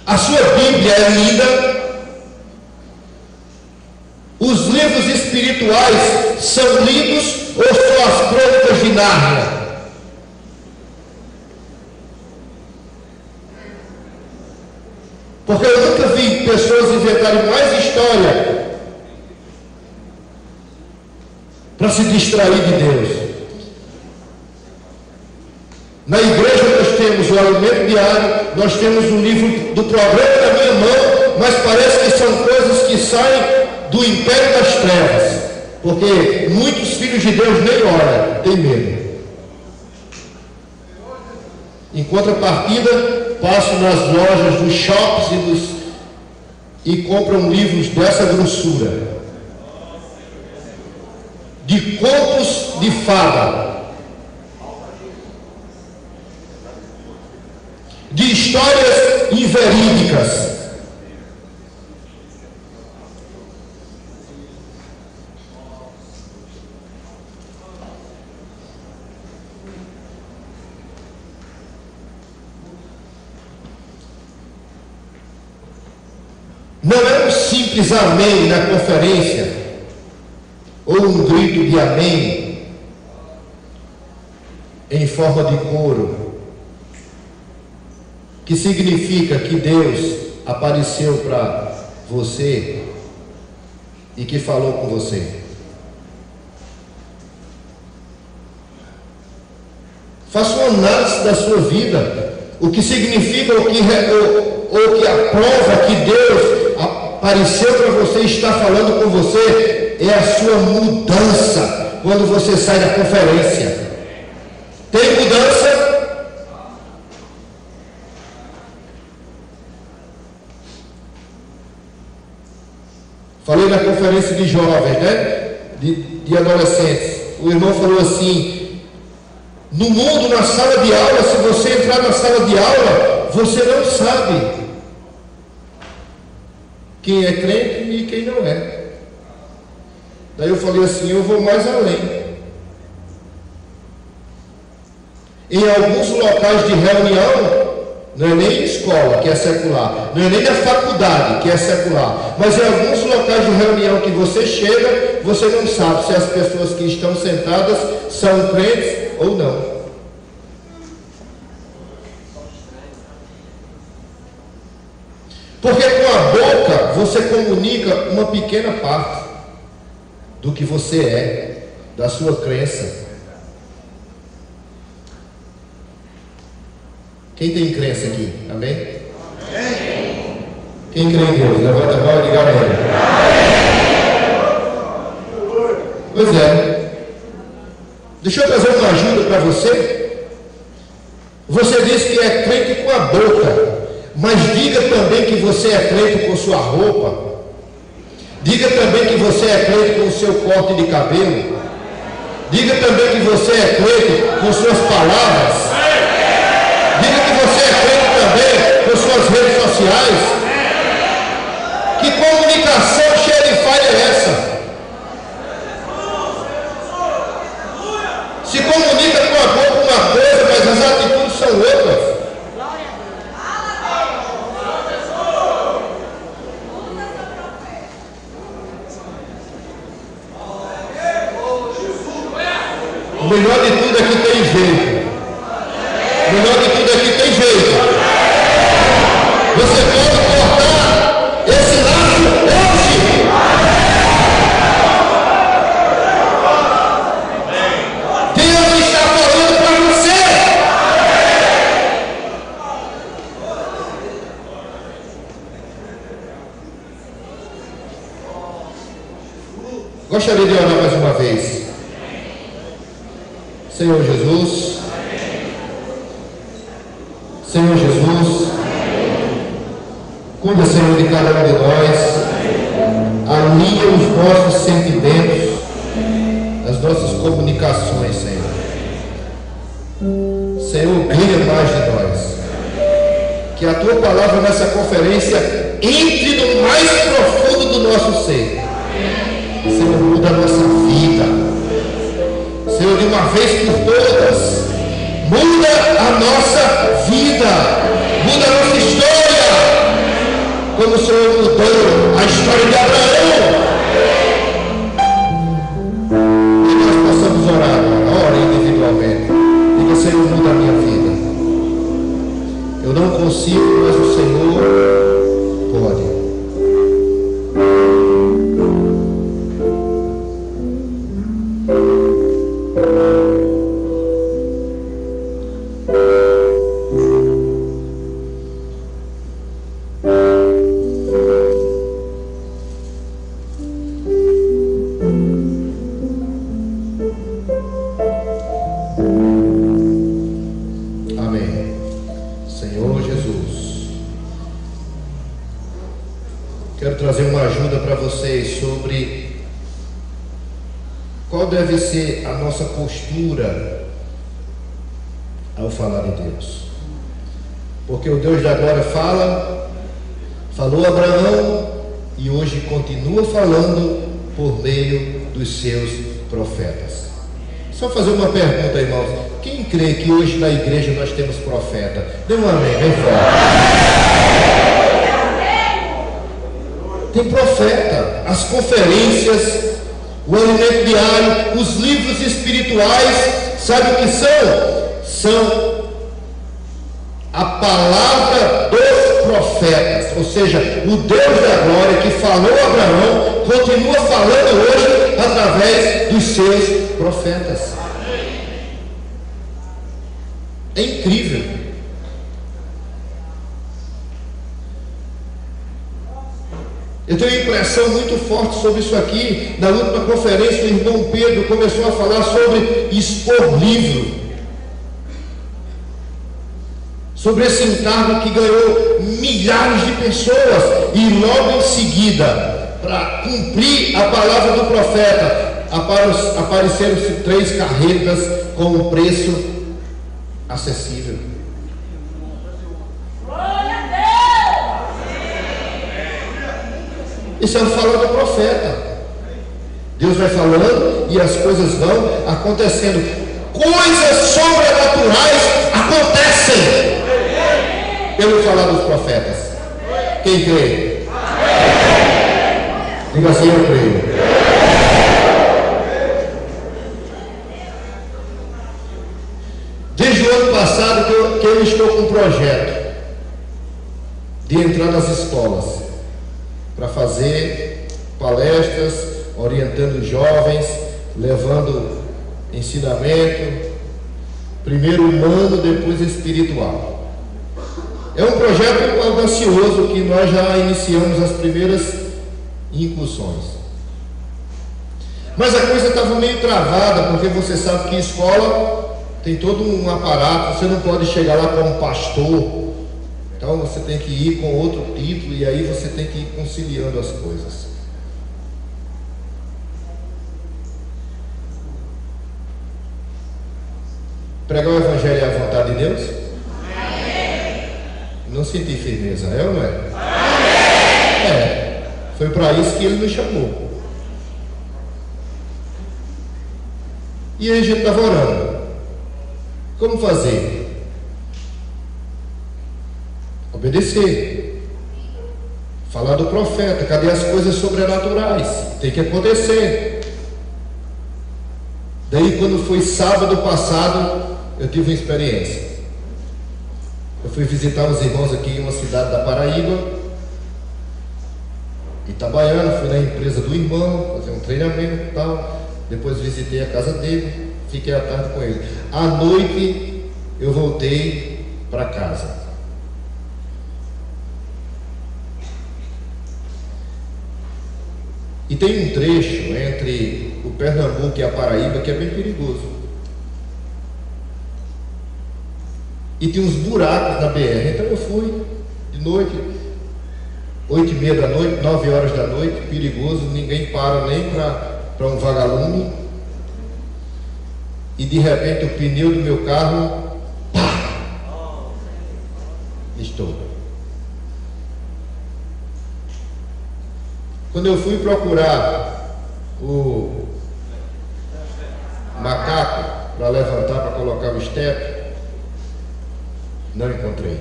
A sua Bíblia é lida. Os livros espirituais são lidos ou são as crônicas de Nárnia? Porque eu nunca vi pessoas inventarem mais história para se distrair de Deus. Na igreja nós temos o alimento diário, nós temos o livro do programa na minha mão, mas parece que são coisas que saem do império das trevas, porque muitos filhos de Deus nem olham, tem medo. Em contrapartida, passam nas lojas dos shops e compram livros dessa grossura, de contos de fada, de histórias inverídicas. Não é um simples amém na conferência, ou um grito de amém em forma de coro, que significa que Deus apareceu para você e que falou com você. Faça uma análise da sua vida, o que significa, ou que aprova que Deus apareceu para você e está falando com você, é a sua mudança quando você sai da conferência. Tem mudança? Falei na conferência de jovens, né? De adolescentes. O irmão falou assim: no mundo, na sala de aula, se você entrar na sala de aula, você não sabe quem é crente e quem não é. Daí eu falei assim: eu vou mais além. Em alguns locais de reunião, não é nem escola, que é secular, não é nem na faculdade, que é secular, mas em alguns locais de reunião que você chega, você não sabe se as pessoas que estão sentadas são crentes ou não. Porque com a boca você comunica uma pequena parte do que você é, da sua crença. Quem tem crença aqui? Amém? Amém. Quem crê em Deus? Levanta a mão e diga amém. Pois é. Deixa eu trazer uma ajuda para você. Você diz que é crente com a boca, mas diga também que você é crente com sua roupa. Diga também que você é crente com o seu corte de cabelo. Diga também que você é crente com suas palavras. Diga que você é crente também com suas redes sociais. Que comunicação cheia de falha é essa? Se comunica com a boca uma coisa, mas as atitudes são outras. O melhor de tudo é que tem jeito. O melhor de tudo é que tem jeito. Você pode cortar esse laço hoje. Deus está falando para você. Gostaria de orar mais uma vez. Senhor Jesus, Senhor Jesus, cuida, Senhor, de cada um de nós, alinha os nossos sentimentos, as nossas comunicações, Senhor. Senhor, brilha mais de nós, que a Tua palavra nessa conferência entre no mais profundo do nosso ser. Senhor, muda a nossa vida. Senhor, de uma vez por todas, muda a nossa vida, muda a nossa história, como o Senhor mudou a história de Abraão. Que nós possamos orar agora, ore individualmente. Diga: Senhor, muda a minha vida. Eu não consigo, mas o Senhor pode. quero trazer uma ajuda para vocês sobre qual deve ser a nossa postura ao falar de Deus. Porque o Deus da glória falou a Abraão e hoje continua falando por meio dos seus profetas. Só fazer uma pergunta, irmãos. Quem crê que hoje na igreja nós temos profeta? Dê um amém, bem forte. Tem profeta, as conferências, o alimento diário, os livros espirituais, sabe o que são? São a palavra dos profetas, ou seja, o Deus da glória que falou a Abraão, continua falando hoje através dos seus profetas. É incrível. Eu tenho uma impressão muito forte sobre isso aqui. Na última conferência, o irmão Pedro começou a falar sobre expor livro, sobre esse encargo que ganhou milhares de pessoas, e logo em seguida, para cumprir a palavra do profeta, apareceram-se 3 carretas com um preço acessível. Isso é o falar do profeta. Deus vai falando e as coisas vão acontecendo. Coisas sobrenaturais acontecem pelo falar dos profetas. Quem crê? Diga assim: eu creio. Desde o ano passado que eu estou com um projeto de entrar nas escolas para fazer palestras, orientando jovens, levando ensinamento, primeiro humano, depois espiritual. É um projeto audacioso que nós já iniciamos as primeiras incursões. Mas a coisa estava meio travada, porque você sabe que escola tem todo um aparato, você não pode chegar lá como pastor. Então você tem que ir com outro título e aí você tem que ir conciliando as coisas. Pregar o evangelho é a vontade de Deus? Não senti firmeza, é ou não é? É, foi para isso que ele nos chamou. E aí a gente estava orando. Como fazer? Obedecer, falar do profeta. Cadê as coisas sobrenaturais? Tem que acontecer. Daí, quando foi sábado passado, eu tive uma experiência. Eu fui visitar os irmãos aqui em uma cidade da Paraíba, Itabaiana. Fui na empresa do irmão fazer um treinamento e tal. Depois visitei a casa dele, fiquei à tarde com ele. À noite eu voltei para casa. E tem um trecho entre o Pernambuco e a Paraíba que é bem perigoso. E tem uns buracos na BR. Então eu fui de noite, 8h30 da noite, 9 horas da noite, perigoso, ninguém para nem para um vagalume. E de repente o pneu do meu carro, pá, estoura. Quando eu fui procurar o macaco para levantar, para colocar o estepe, não encontrei.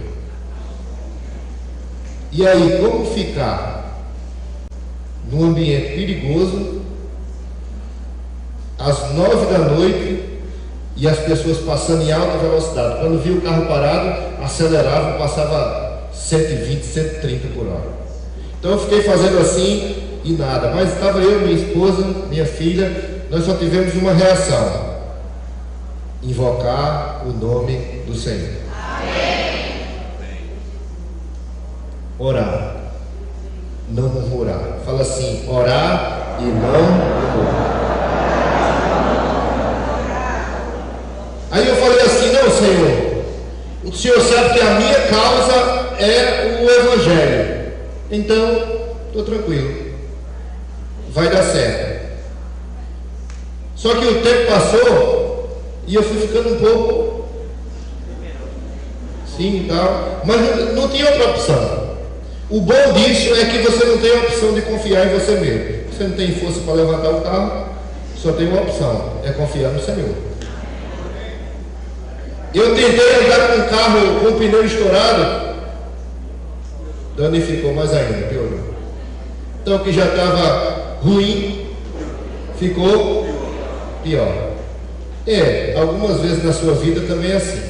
E aí, como ficar num ambiente perigoso, às 9 da noite, e as pessoas passando em alta velocidade? Quando vi o carro parado, acelerava, passava 120, 130 por hora. Então eu fiquei fazendo assim e nada. Mas estava eu, minha esposa, minha filha, nós só tivemos uma reação: invocar o nome do Senhor. Amém. Orar, não murmurar. Fala assim: orar e não murmurar. Aí eu falei assim: não, Senhor, o Senhor sabe que a minha causa é o Evangelho. Então estou tranquilo, vai dar certo. Só que o tempo passou e eu fui ficando um pouco sim e tal, mas não tinha outra opção. O bom disso é que você não tem a opção de confiar em você mesmo. Você não tem força para levantar o carro, só tem uma opção, é confiar no Senhor. Eu tentei andar com o carro com o pneu estourado, danificou mais ainda, piorou. Então o que já estava ruim, ficou pior. Algumas vezes na sua vida também é assim.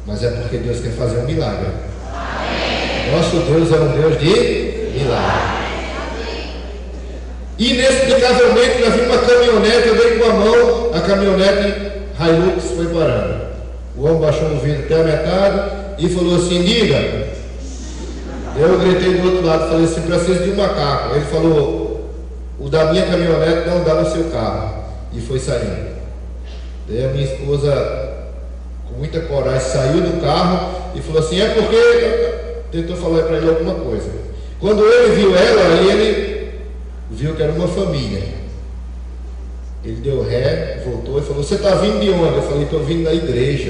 Mas é porque Deus quer fazer um milagre. Nosso Deus é um Deus de milagre. Inexplicavelmente, nós vimos uma caminhonete, eu dei com a mão, a caminhonete Hilux foi parando. O homem baixou o vidro até a metade e falou assim: diga. Eu gritei do outro lado, falei assim: preciso de um macaco. Ele falou: o da minha caminhonete não dá no seu carro. E foi saindo. Daí a minha esposa, com muita coragem, saiu do carro e falou assim: é porque... Tentou falar para ele alguma coisa. Quando ele viu ela, ele viu que era uma família. Ele deu ré, voltou e falou: você está vindo de onde? Eu falei: estou vindo da igreja.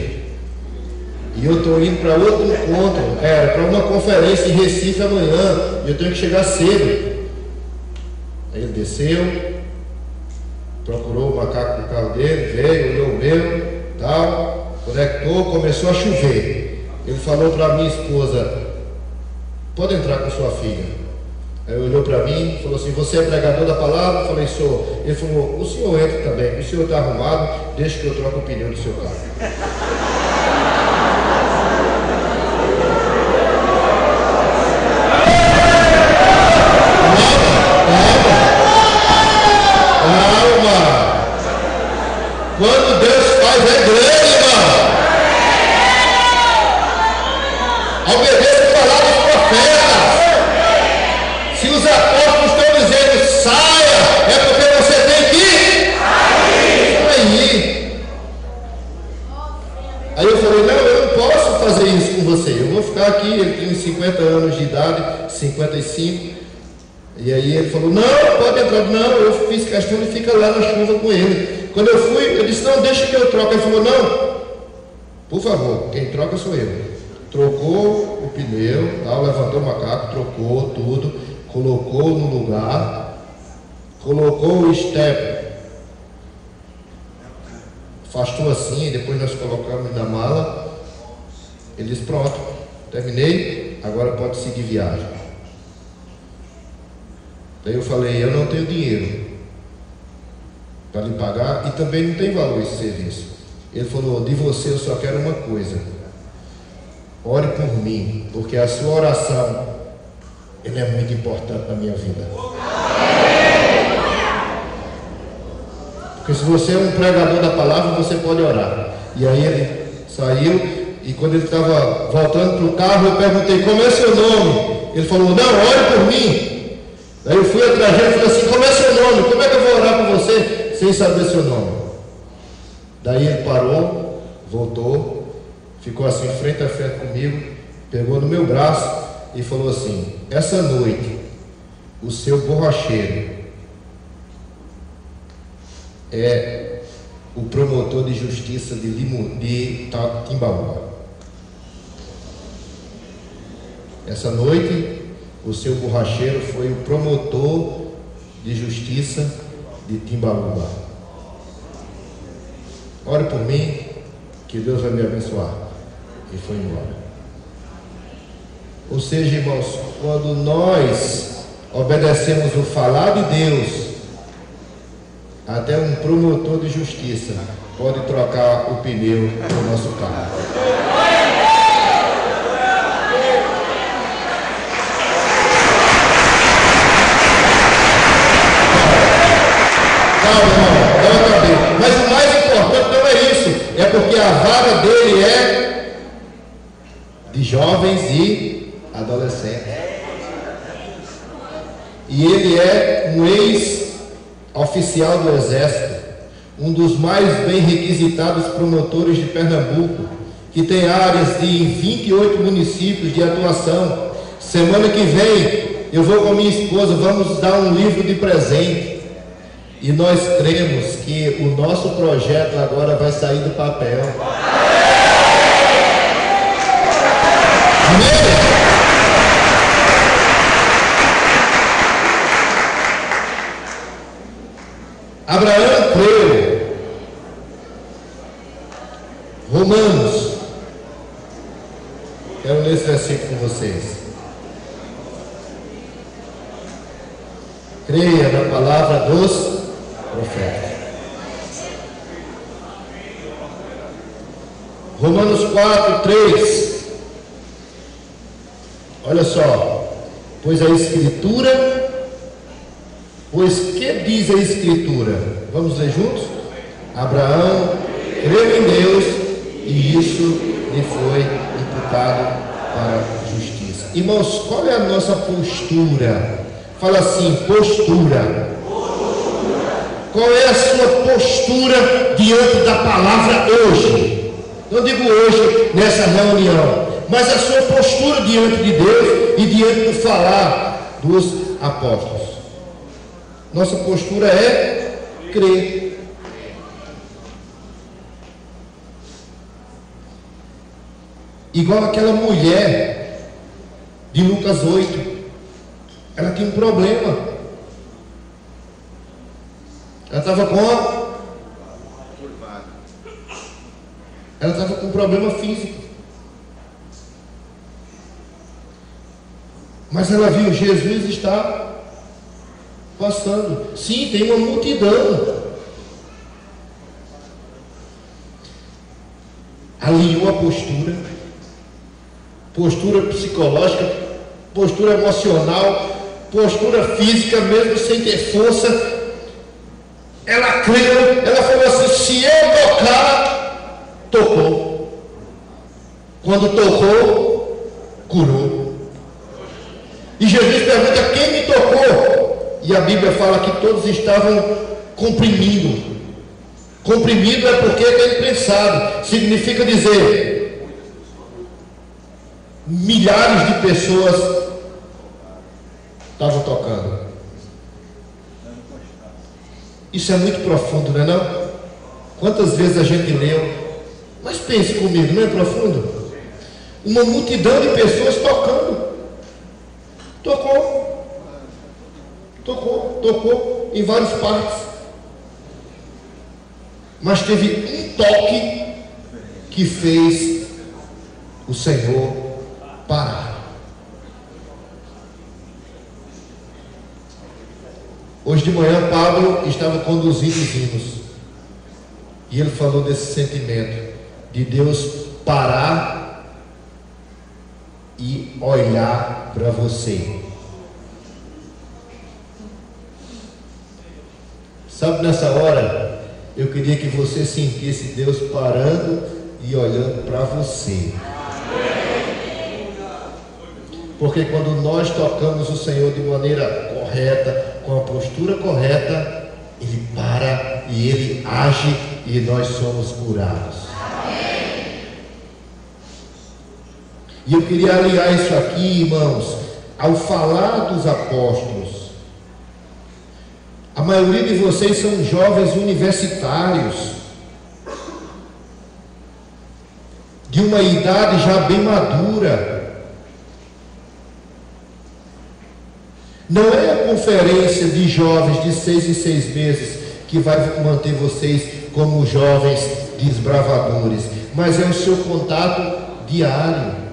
E eu estou indo para outro encontro, para uma conferência em Recife amanhã, e eu tenho que chegar cedo. Aí ele desceu, procurou o macaco no carro dele, veio, olhou o meu, tal, conectou, começou a chover. Ele falou para minha esposa: pode entrar com sua filha. Aí ele olhou para mim e falou assim: você é pregador da palavra? Eu falei: sou. Ele falou: o senhor entra também, o senhor está arrumado, deixa que eu troco o pneu do seu carro. Calma. Quando Deus faz é grande, irmão. Obedeça a palavra dos profetas. Se os apóstolos estão dizendo saia, é porque você tem que sair. Aí eu falei: não, eu não posso fazer isso com você, eu vou ficar aqui. Ele tinha uns 50 anos de idade, 55. E aí ele falou: não, pode entrar. Não, eu fiz questão de ficar lá na chuva com ele. Quando eu fui, eu disse: não, deixa que eu troco. Ele falou: não, por favor, quem troca sou eu. Trocou o pneu, tal, levantou o macaco, trocou tudo, colocou no lugar, colocou o step, afastou assim, depois nós colocamos na mala. Ele disse: pronto, terminei, agora pode seguir viagem. Daí eu falei: eu não tenho dinheiro para lhe pagar e também não tem valor esse serviço. Ele falou: de você eu só quero uma coisa, ore por mim, porque a sua oração ela é muito importante na minha vida. Porque se você é um pregador da palavra, você pode orar. E aí ele saiu, e quando ele estava voltando para o carro, eu perguntei: como é seu nome? Ele falou: não, ore por mim. Daí eu fui atrás dele e falei assim: como é seu nome? Como é que eu vou orar por você sem saber seu nome? Daí ele parou, voltou, ficou assim frente a frente comigo, pegou no meu braço e falou assim: essa noite o seu borracheiro é o promotor de justiça de Timbaúba. Essa noite o seu borracheiro foi o promotor de justiça de Timbaúba. Ore por mim, que Deus vai me abençoar. E foi embora. Ou seja, irmãos, quando nós obedecemos o falar de Deus, até um promotor de justiça pode trocar o pneu do nosso carro. Calma, irmão, eu acabei. Mas o mais importante não é isso, é porque a vaga dele é de jovens e adolescentes. E ele é um ex-oficial do Exército, um dos mais bem requisitados promotores de Pernambuco, que tem áreas de 28 municípios de atuação, Semana que vem eu vou com a minha esposa, vamos dar um livro de presente. E nós cremos que o nosso projeto agora vai sair do papel. Amém? Abraão creu. Romanos. Quero ler esse versículo com vocês. Creia na palavra dos profetas. Romanos 4, 3. Olha só. Pois que diz a Escritura? Vamos ler juntos? Abraão creu em Deus e isso lhe foi imputado para a justiça. Irmãos, qual é a nossa postura? Fala assim, postura. Qual é a sua postura diante da palavra hoje? Não digo hoje nessa reunião, mas a sua postura diante de Deus e diante do falar dos apóstolos. Nossa postura é crer. Igual aquela mulher de Lucas 8. Ela tinha um problema. Ela estava com um problema físico. Mas ela viu Jesus está passando. Sim, tem uma multidão. Alinhou a postura. Postura psicológica, postura emocional, postura física, mesmo sem ter força. Ela creu, ela falou assim: se eu tocar, tocou. Quando tocou, curou. E Jesus pergunta: quem me tocou? E a Bíblia fala que todos estavam comprimindo. Comprimido é porque é prensado. Significa dizer, milhares de pessoas estavam tocando. Isso é muito profundo, não é não? Quantas vezes a gente leu? Mas pense comigo, não é profundo? Uma multidão de pessoas tocando. Tocou em várias partes. Mas teve um toque que fez o Senhor parar. Hoje de manhã Pablo estava conduzindo os hinos e ele falou desse sentimento de Deus parar e olhar para você. Sabe, nessa hora eu queria que você sentisse Deus parando e olhando para você. Porque quando nós tocamos o Senhor de maneira correta, com a postura correta, Ele para e Ele age e nós somos curados. E eu queria aliar isso aqui, irmãos, ao falar dos apóstolos. A maioria de vocês são jovens universitários, de uma idade já bem madura. Não é a conferência de jovens de 6 em 6 meses que vai manter vocês como jovens desbravadores, mas é o seu contato diário.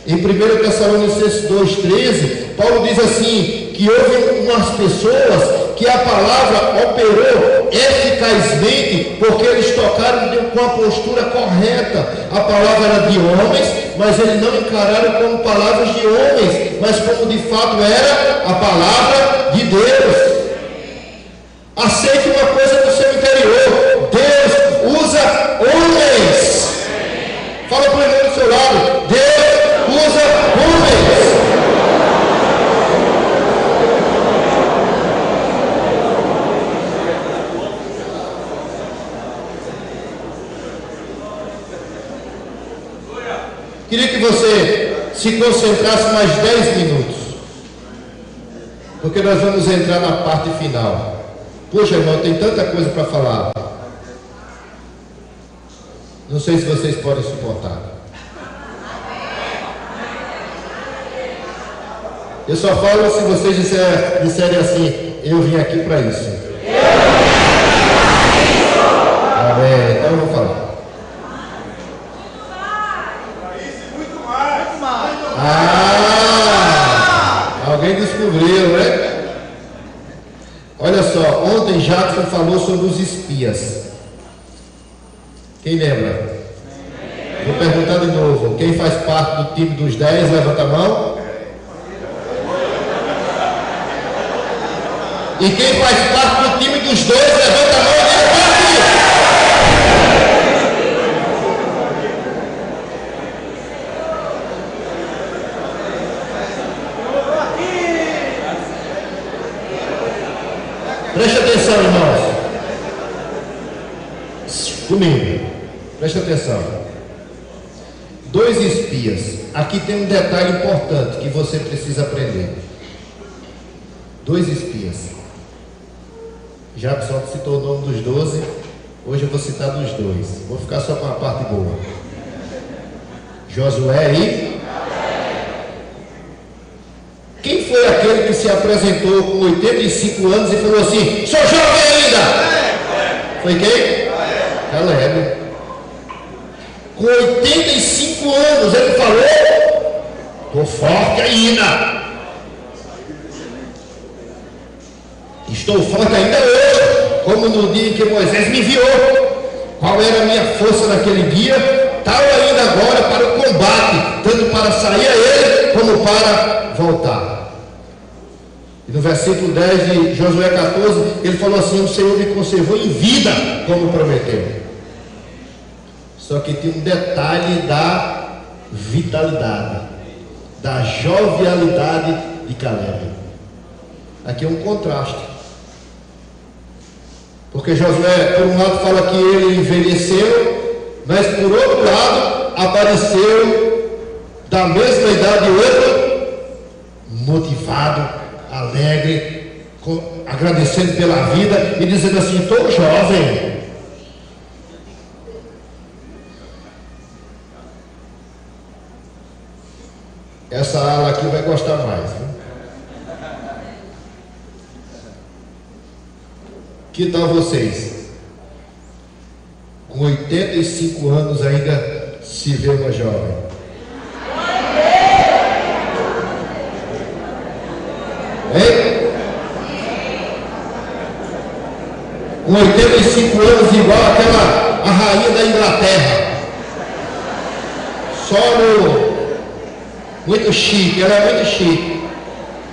Em 1 Tessalonicenses 2,13, Paulo diz assim, que houve umas pessoas que a palavra operou eficazmente, porque eles tocaram com a postura correta. A palavra era de homens, mas eles não encararam como palavras de homens, mas como de fato era a palavra de Deus. Aceite uma coisa do seu interior: Deus usa homens. Fala para o irmão do seu lado: Deus usa homens. Queria que você se concentrasse mais 10 minutos. Porque nós vamos entrar na parte final. Poxa, irmão, tem tanta coisa para falar. Não sei se vocês podem suportar. Eu só falo se vocês disserem assim: eu vim aqui para isso. Amém. Então eu vou falar. Alguém descobriu, né? Olha só, ontem Jackson falou sobre os espias. Quem lembra? Vou perguntar de novo. Quem faz parte do time dos 10, levanta a mão. E quem faz parte do time dos 2, levanta a mão e diz: preste atenção, irmãos. Comigo. Preste atenção. 2 espias. Aqui tem um detalhe importante que você precisa aprender. 2 espias. Jackson citou o nome dos 12. Hoje eu vou citar dos 2. Vou ficar só com a parte boa. Josué e... Quem foi aquele que se apresentou com 85 anos e falou assim: sou jovem ainda? Foi quem? Caleb. Com 85 anos ele falou: estou forte ainda. Estou forte ainda hoje, como no dia em que Moisés me enviou. Qual era a minha força naquele dia? Tal ainda agora para o combate, tanto para sair a ele como para voltar. E no versículo 10 de Josué 14, ele falou assim: o Senhor me conservou em vida, como prometeu. Só que tem um detalhe da vitalidade, da jovialidade de Caleb. Aqui é um contraste. Porque Josué, por um lado, fala que ele envelheceu, mas por outro lado, apareceu da mesma idade outro, motivado, alegre, agradecendo pela vida e dizendo assim: estou jovem. Essa ala aqui vai gostar mais, né? Que tal vocês? Com 85 anos ainda se vê uma jovem. Hein? Com 85 anos igual a rainha da Inglaterra. Só no... Muito chique, ela é muito chique.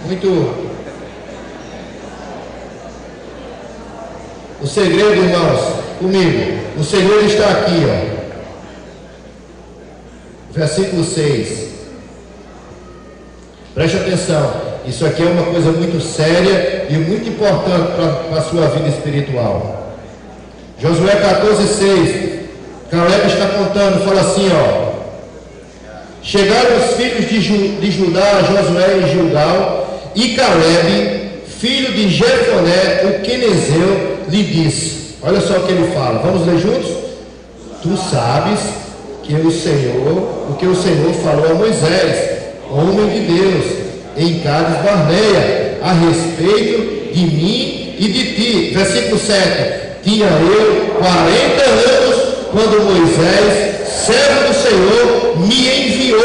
Muito... O segredo, irmãos, comigo, o segredo está aqui, ó. Versículo 6. Preste atenção, isso aqui é uma coisa muito séria e muito importante para a sua vida espiritual. Josué 14:6. Caleb está contando, fala assim, ó. Chegaram os filhos de Judá a Josué em Gilgal, e Caleb, filho de Jefoné, o quenezeu, lhe disse, olha só o que ele fala, vamos ler juntos? Tu sabes que o que o Senhor falou a Moisés, homem de Deus, em Cades Barneia, a respeito de mim e de ti. Versículo 7. Tinha eu 40 anos quando Moisés, servo do Senhor, me enviou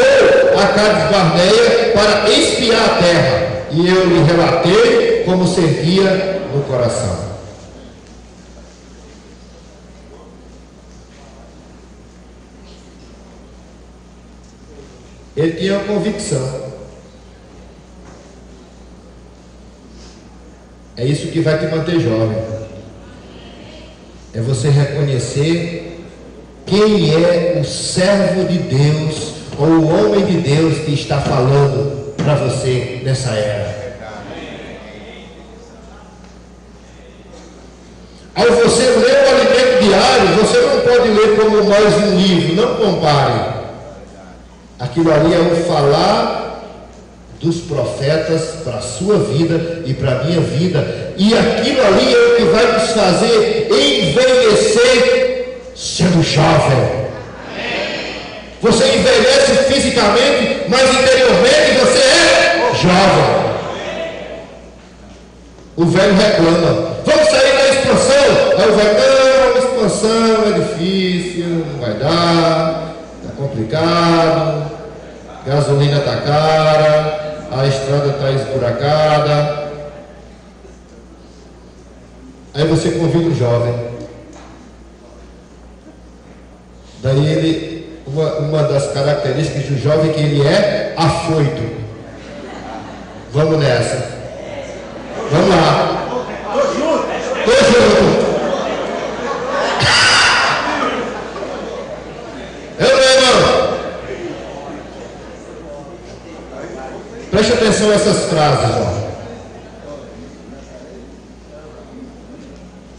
a Cades Barneia para espiar a terra, e eu lhe relatei como sentia no coração. Ele tinha uma convicção. É isso que vai te manter jovem. É você reconhecer quem é o servo de Deus ou o homem de Deus que está falando para você nessa era. Ao você ler o alimento diário, você não pode ler como mais um livro, não compare. Aquilo ali é um falar dos profetas para a sua vida e para a minha vida. E aquilo ali é o que vai nos fazer envelhecer sendo jovem. Você envelhece fisicamente, mas interiormente você é jovem. O velho reclama: vamos sair da expansão. Aí o velho: não, a expansão é difícil, não vai dar, está complicado, gasolina está cara, a estrada está esburacada. Aí você convida o jovem. Daí ele, uma das características do jovem é que ele é afoito. Vamos nessa. Vamos lá. Tô junto. Irmão. Preste atenção a essas frases, ó.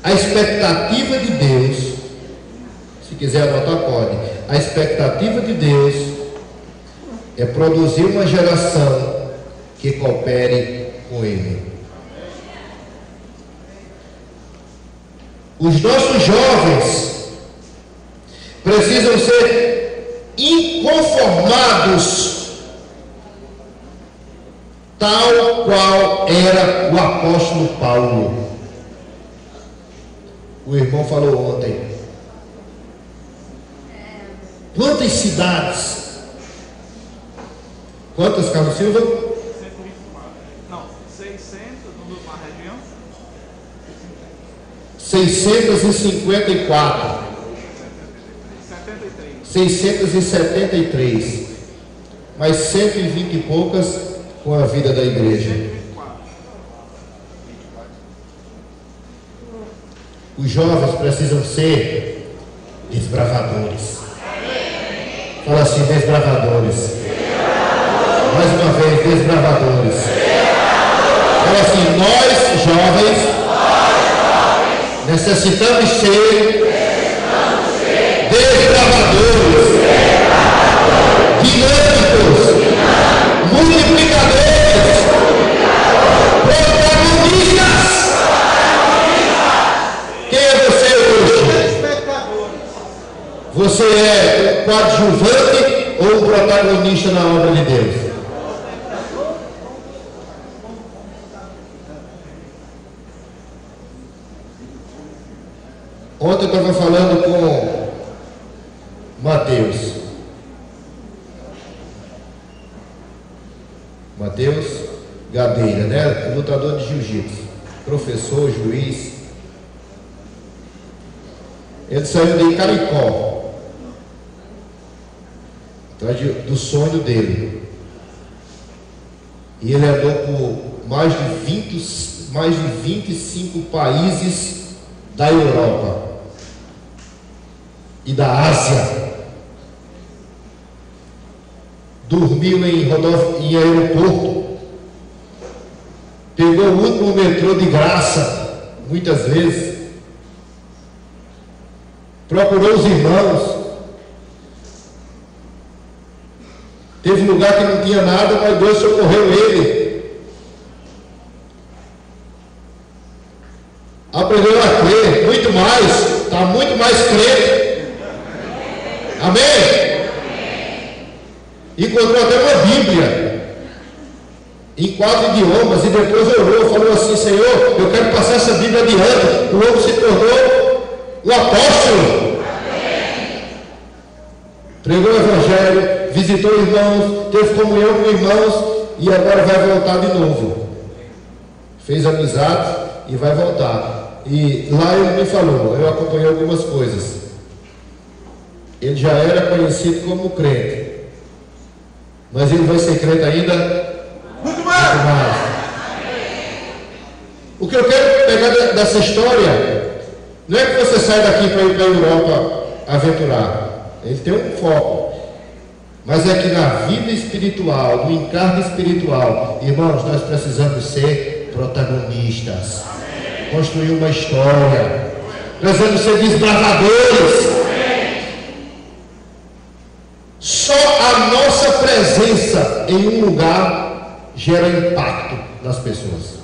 A expectativa de Deus, se quiser anotar pode. A expectativa de Deus é produzir uma geração que coopere com Ele. Os nossos jovens precisam ser inconformados, tal qual era o apóstolo Paulo. O irmão falou ontem. Quantas cidades? Quantas, Carlos Silva? 654. 673. Mais 120 e poucas com a vida da igreja. Os jovens precisam ser desbravadores. Fala assim: desbravadores. Mais uma vez, desbravadores. Fala assim: nós jovens necessitamos ser desbravadores, dinâmicos, multiplicadores, protagonistas. Quem é você hoje? Você é um coadjuvante ou um protagonista na obra de Deus? Ontem eu estava falando com Mateus Gadeira, né? Lutador de jiu-jitsu, professor, juiz. Ele saiu de Icaricó, atrás do sonho dele. E ele andou por mais de 25 países da Europa e da Ásia. Dormiu em aeroporto, pegou o último metrô de graça, muitas vezes, procurou os irmãos. Teve um lugar que não tinha nada, mas Deus socorreu ele. Aprendeu a crer, muito mais, está muito mais crente. Amém? Encontrou até uma Bíblia em 4 idiomas e depois orou, falou assim: Senhor, eu quero passar essa Bíblia adiante. O homem se tornou um apóstolo. Pregou o Evangelho, visitou irmãos, teve comunhão com irmãos e agora vai voltar de novo. Fez amizade e vai voltar. E lá ele me falou, eu acompanhei algumas coisas. Ele já era conhecido como crente, mas ele vai ser crente ainda muito mais. O que eu quero pegar dessa história não é que você sai daqui para ir para a Europa aventurar. Ele tem um foco, mas é que na vida espiritual, no encargo espiritual, irmãos, nós precisamos ser protagonistas, construir uma história, precisamos ser desbravadores. Só a nossa em um lugar gera impacto nas pessoas.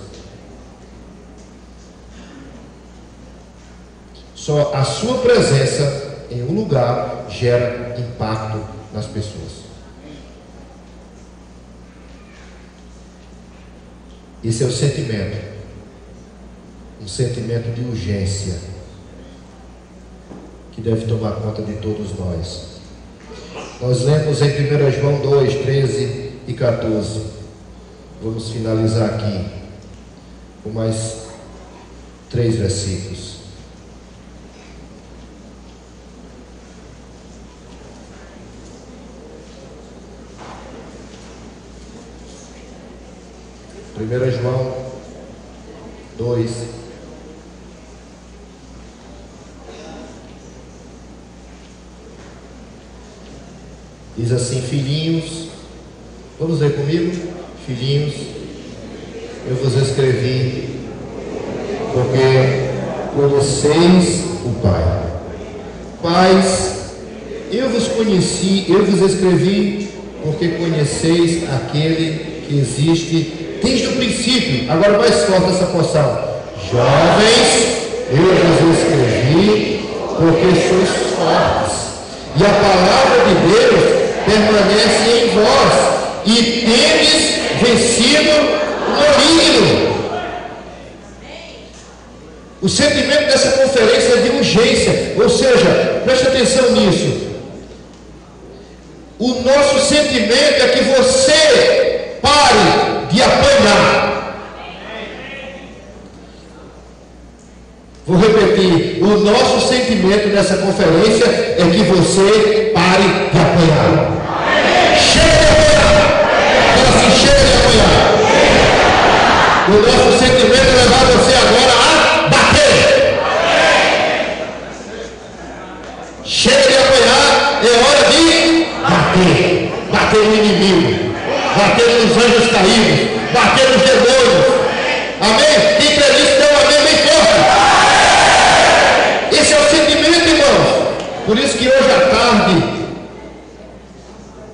Só a sua presença em um lugar gera impacto nas pessoas. Esse é o sentimento. Um sentimento de urgência que deve tomar conta de todos nós. Nós lemos em 1 João 2, 13 e 14. Vamos finalizar aqui com mais 3 versículos. Primeira João 2, diz assim: filhinhos, vamos ler comigo? Filhinhos, eu vos escrevi porque conheceis o Pai. Pais, eu vos conheci, eu vos escrevi porque conheceis aquele que existe desde o princípio. Agora mais forte essa porção. Jovens, eu vos escrevi porque sois fortes, e a palavra de Deus permanece em vós, e tendes vencido o maligno. O sentimento dessa conferência é de urgência, ou seja, preste atenção nisso. O nosso sentimento é que você pare de apanhar. Vou repetir: o nosso sentimento nessa conferência é que você pare de apanhar. Chega de apanhar. Fala assim: chega de apanhar. O nosso sentimento é levar você agora a bater. Chega de apanhar, é hora de bater. Bater no inimigo, bater nos anjos caídos, bater nos demônios. Amém? Quem crê nisso, dê um amém bem forte. Esse é o sentimento, irmãos. Por isso que hoje à tarde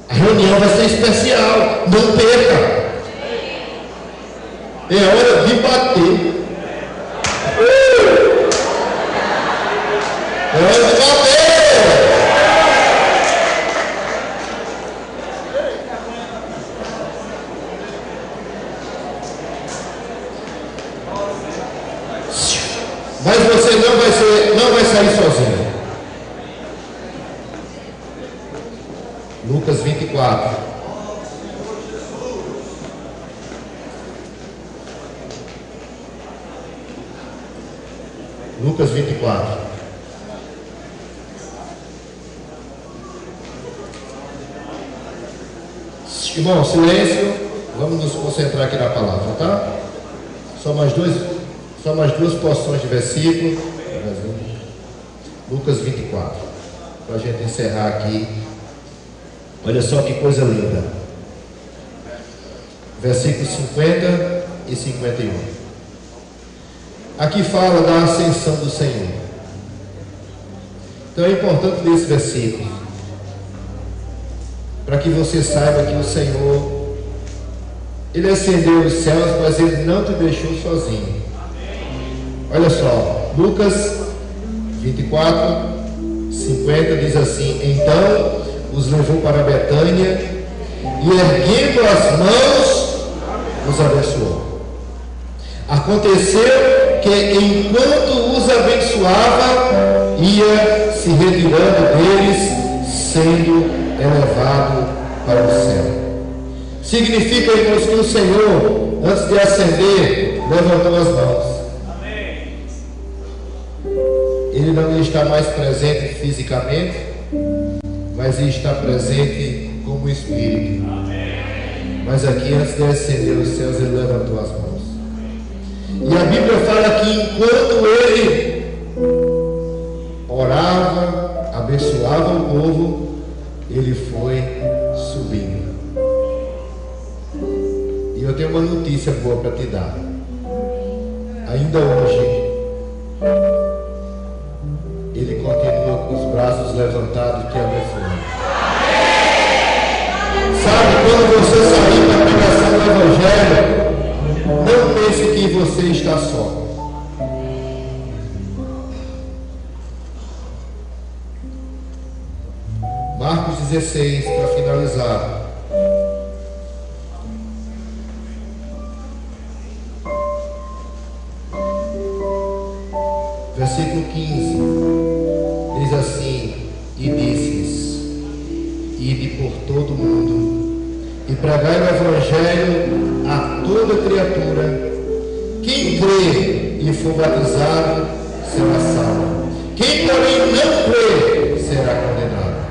a reunião vai ser especial. Não perca. É hora de bater. É hora de bater. Mas você não vai sair sozinho. Lucas 24. Lucas 24. Irmão, silêncio. Vamos nos concentrar aqui na palavra, tá? Só mais duas porções de versículo. Lucas 24. Para a gente encerrar aqui. Olha só que coisa linda. Versículos 50 e 51. Aqui fala da ascensão do Senhor. Então é importante ler esse versículo, para que você saiba que o Senhor, Ele ascendeu os céus, mas Ele não te deixou sozinho. Olha só, Lucas 24, 50 diz assim: então os levou para Betânia e, erguendo as mãos, os abençoou. Aconteceu que enquanto os abençoava, ia se retirando deles, sendo elevado para o céu. Significa, irmãos, que o Senhor, antes de ascender, levantou as mãos. Ele não está mais presente fisicamente, mas Ele está presente como Espírito. Mas aqui, antes de ascender os céus, Ele levantou as mãos. E a Bíblia fala que enquanto Ele orava, abençoava o povo, Ele foi subindo. E eu tenho uma notícia boa para te dar. Ainda hoje, Ele continua com os braços levantados te abençoando. Sabe, quando você sair está só. Marcos 16, para finalizar. Versículo 15, diz assim: e disse-lhes: ide por todo o mundo e pregai o evangelho a toda criatura. Quem crê e for batizado será salvo. Quem, porém, não crê será condenado.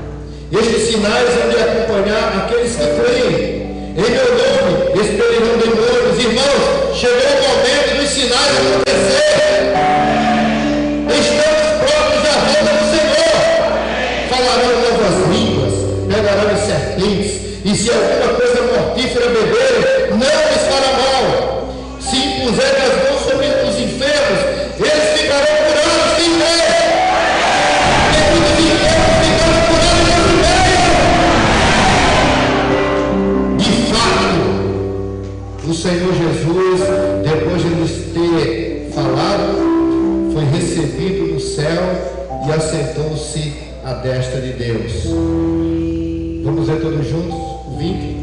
Estes sinais hão de acompanhar aqueles que creem. Em meu nome expelirão demônios. Irmãos, chegou o momento dos sinais acontecer. Estamos próprios da volta do Senhor. Falarão novas línguas, pegarão em serpentes, e se alguma coisa mortífera beberem, não lhes fará mal. Se impuserem as mãos sobre os enfermos, eles ficarão curados sem fé. E os enfermos ficarão curados sem fé. De fato, o Senhor Jesus, depois de nos ter falado, foi recebido no céu e assentou-se à destra de Deus. Vamos ver todos juntos? O 20.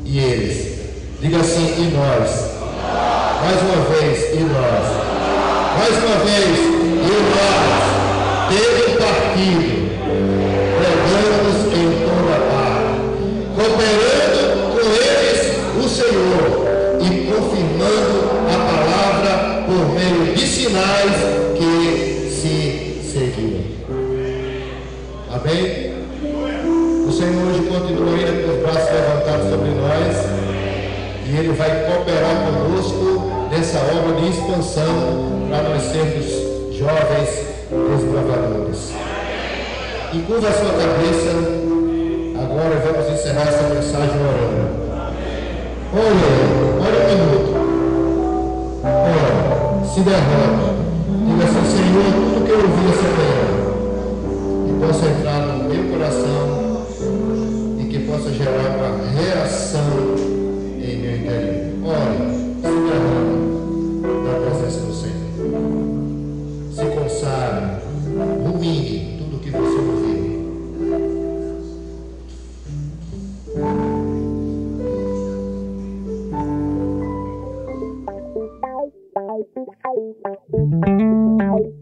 E eles. Diga assim: e nós. Mais uma vez, e nós. Mais uma vez, e nós. Tendo partido, pregamos em toda parte, cooperando com eles o Senhor e confirmando a palavra por meio de sinais que se seguiram. Amém? O Senhor hoje continua ainda com os braços levantados sobre nós, e Ele vai cooperar conosco nessa obra de expansão para nós sermos jovens desbravadores. Encurva a sua cabeça. Agora vamos encerrar essa mensagem orando. Olha um minuto. Ora, se derrame. Diga assim: Senhor, tudo que eu ouvi essa manhã, que possa entrar no meu coração e que possa gerar uma reação em meu interior. Ore, se derrame na presença do Senhor. Se consagre, rumine tudo que você ouviu. Bye.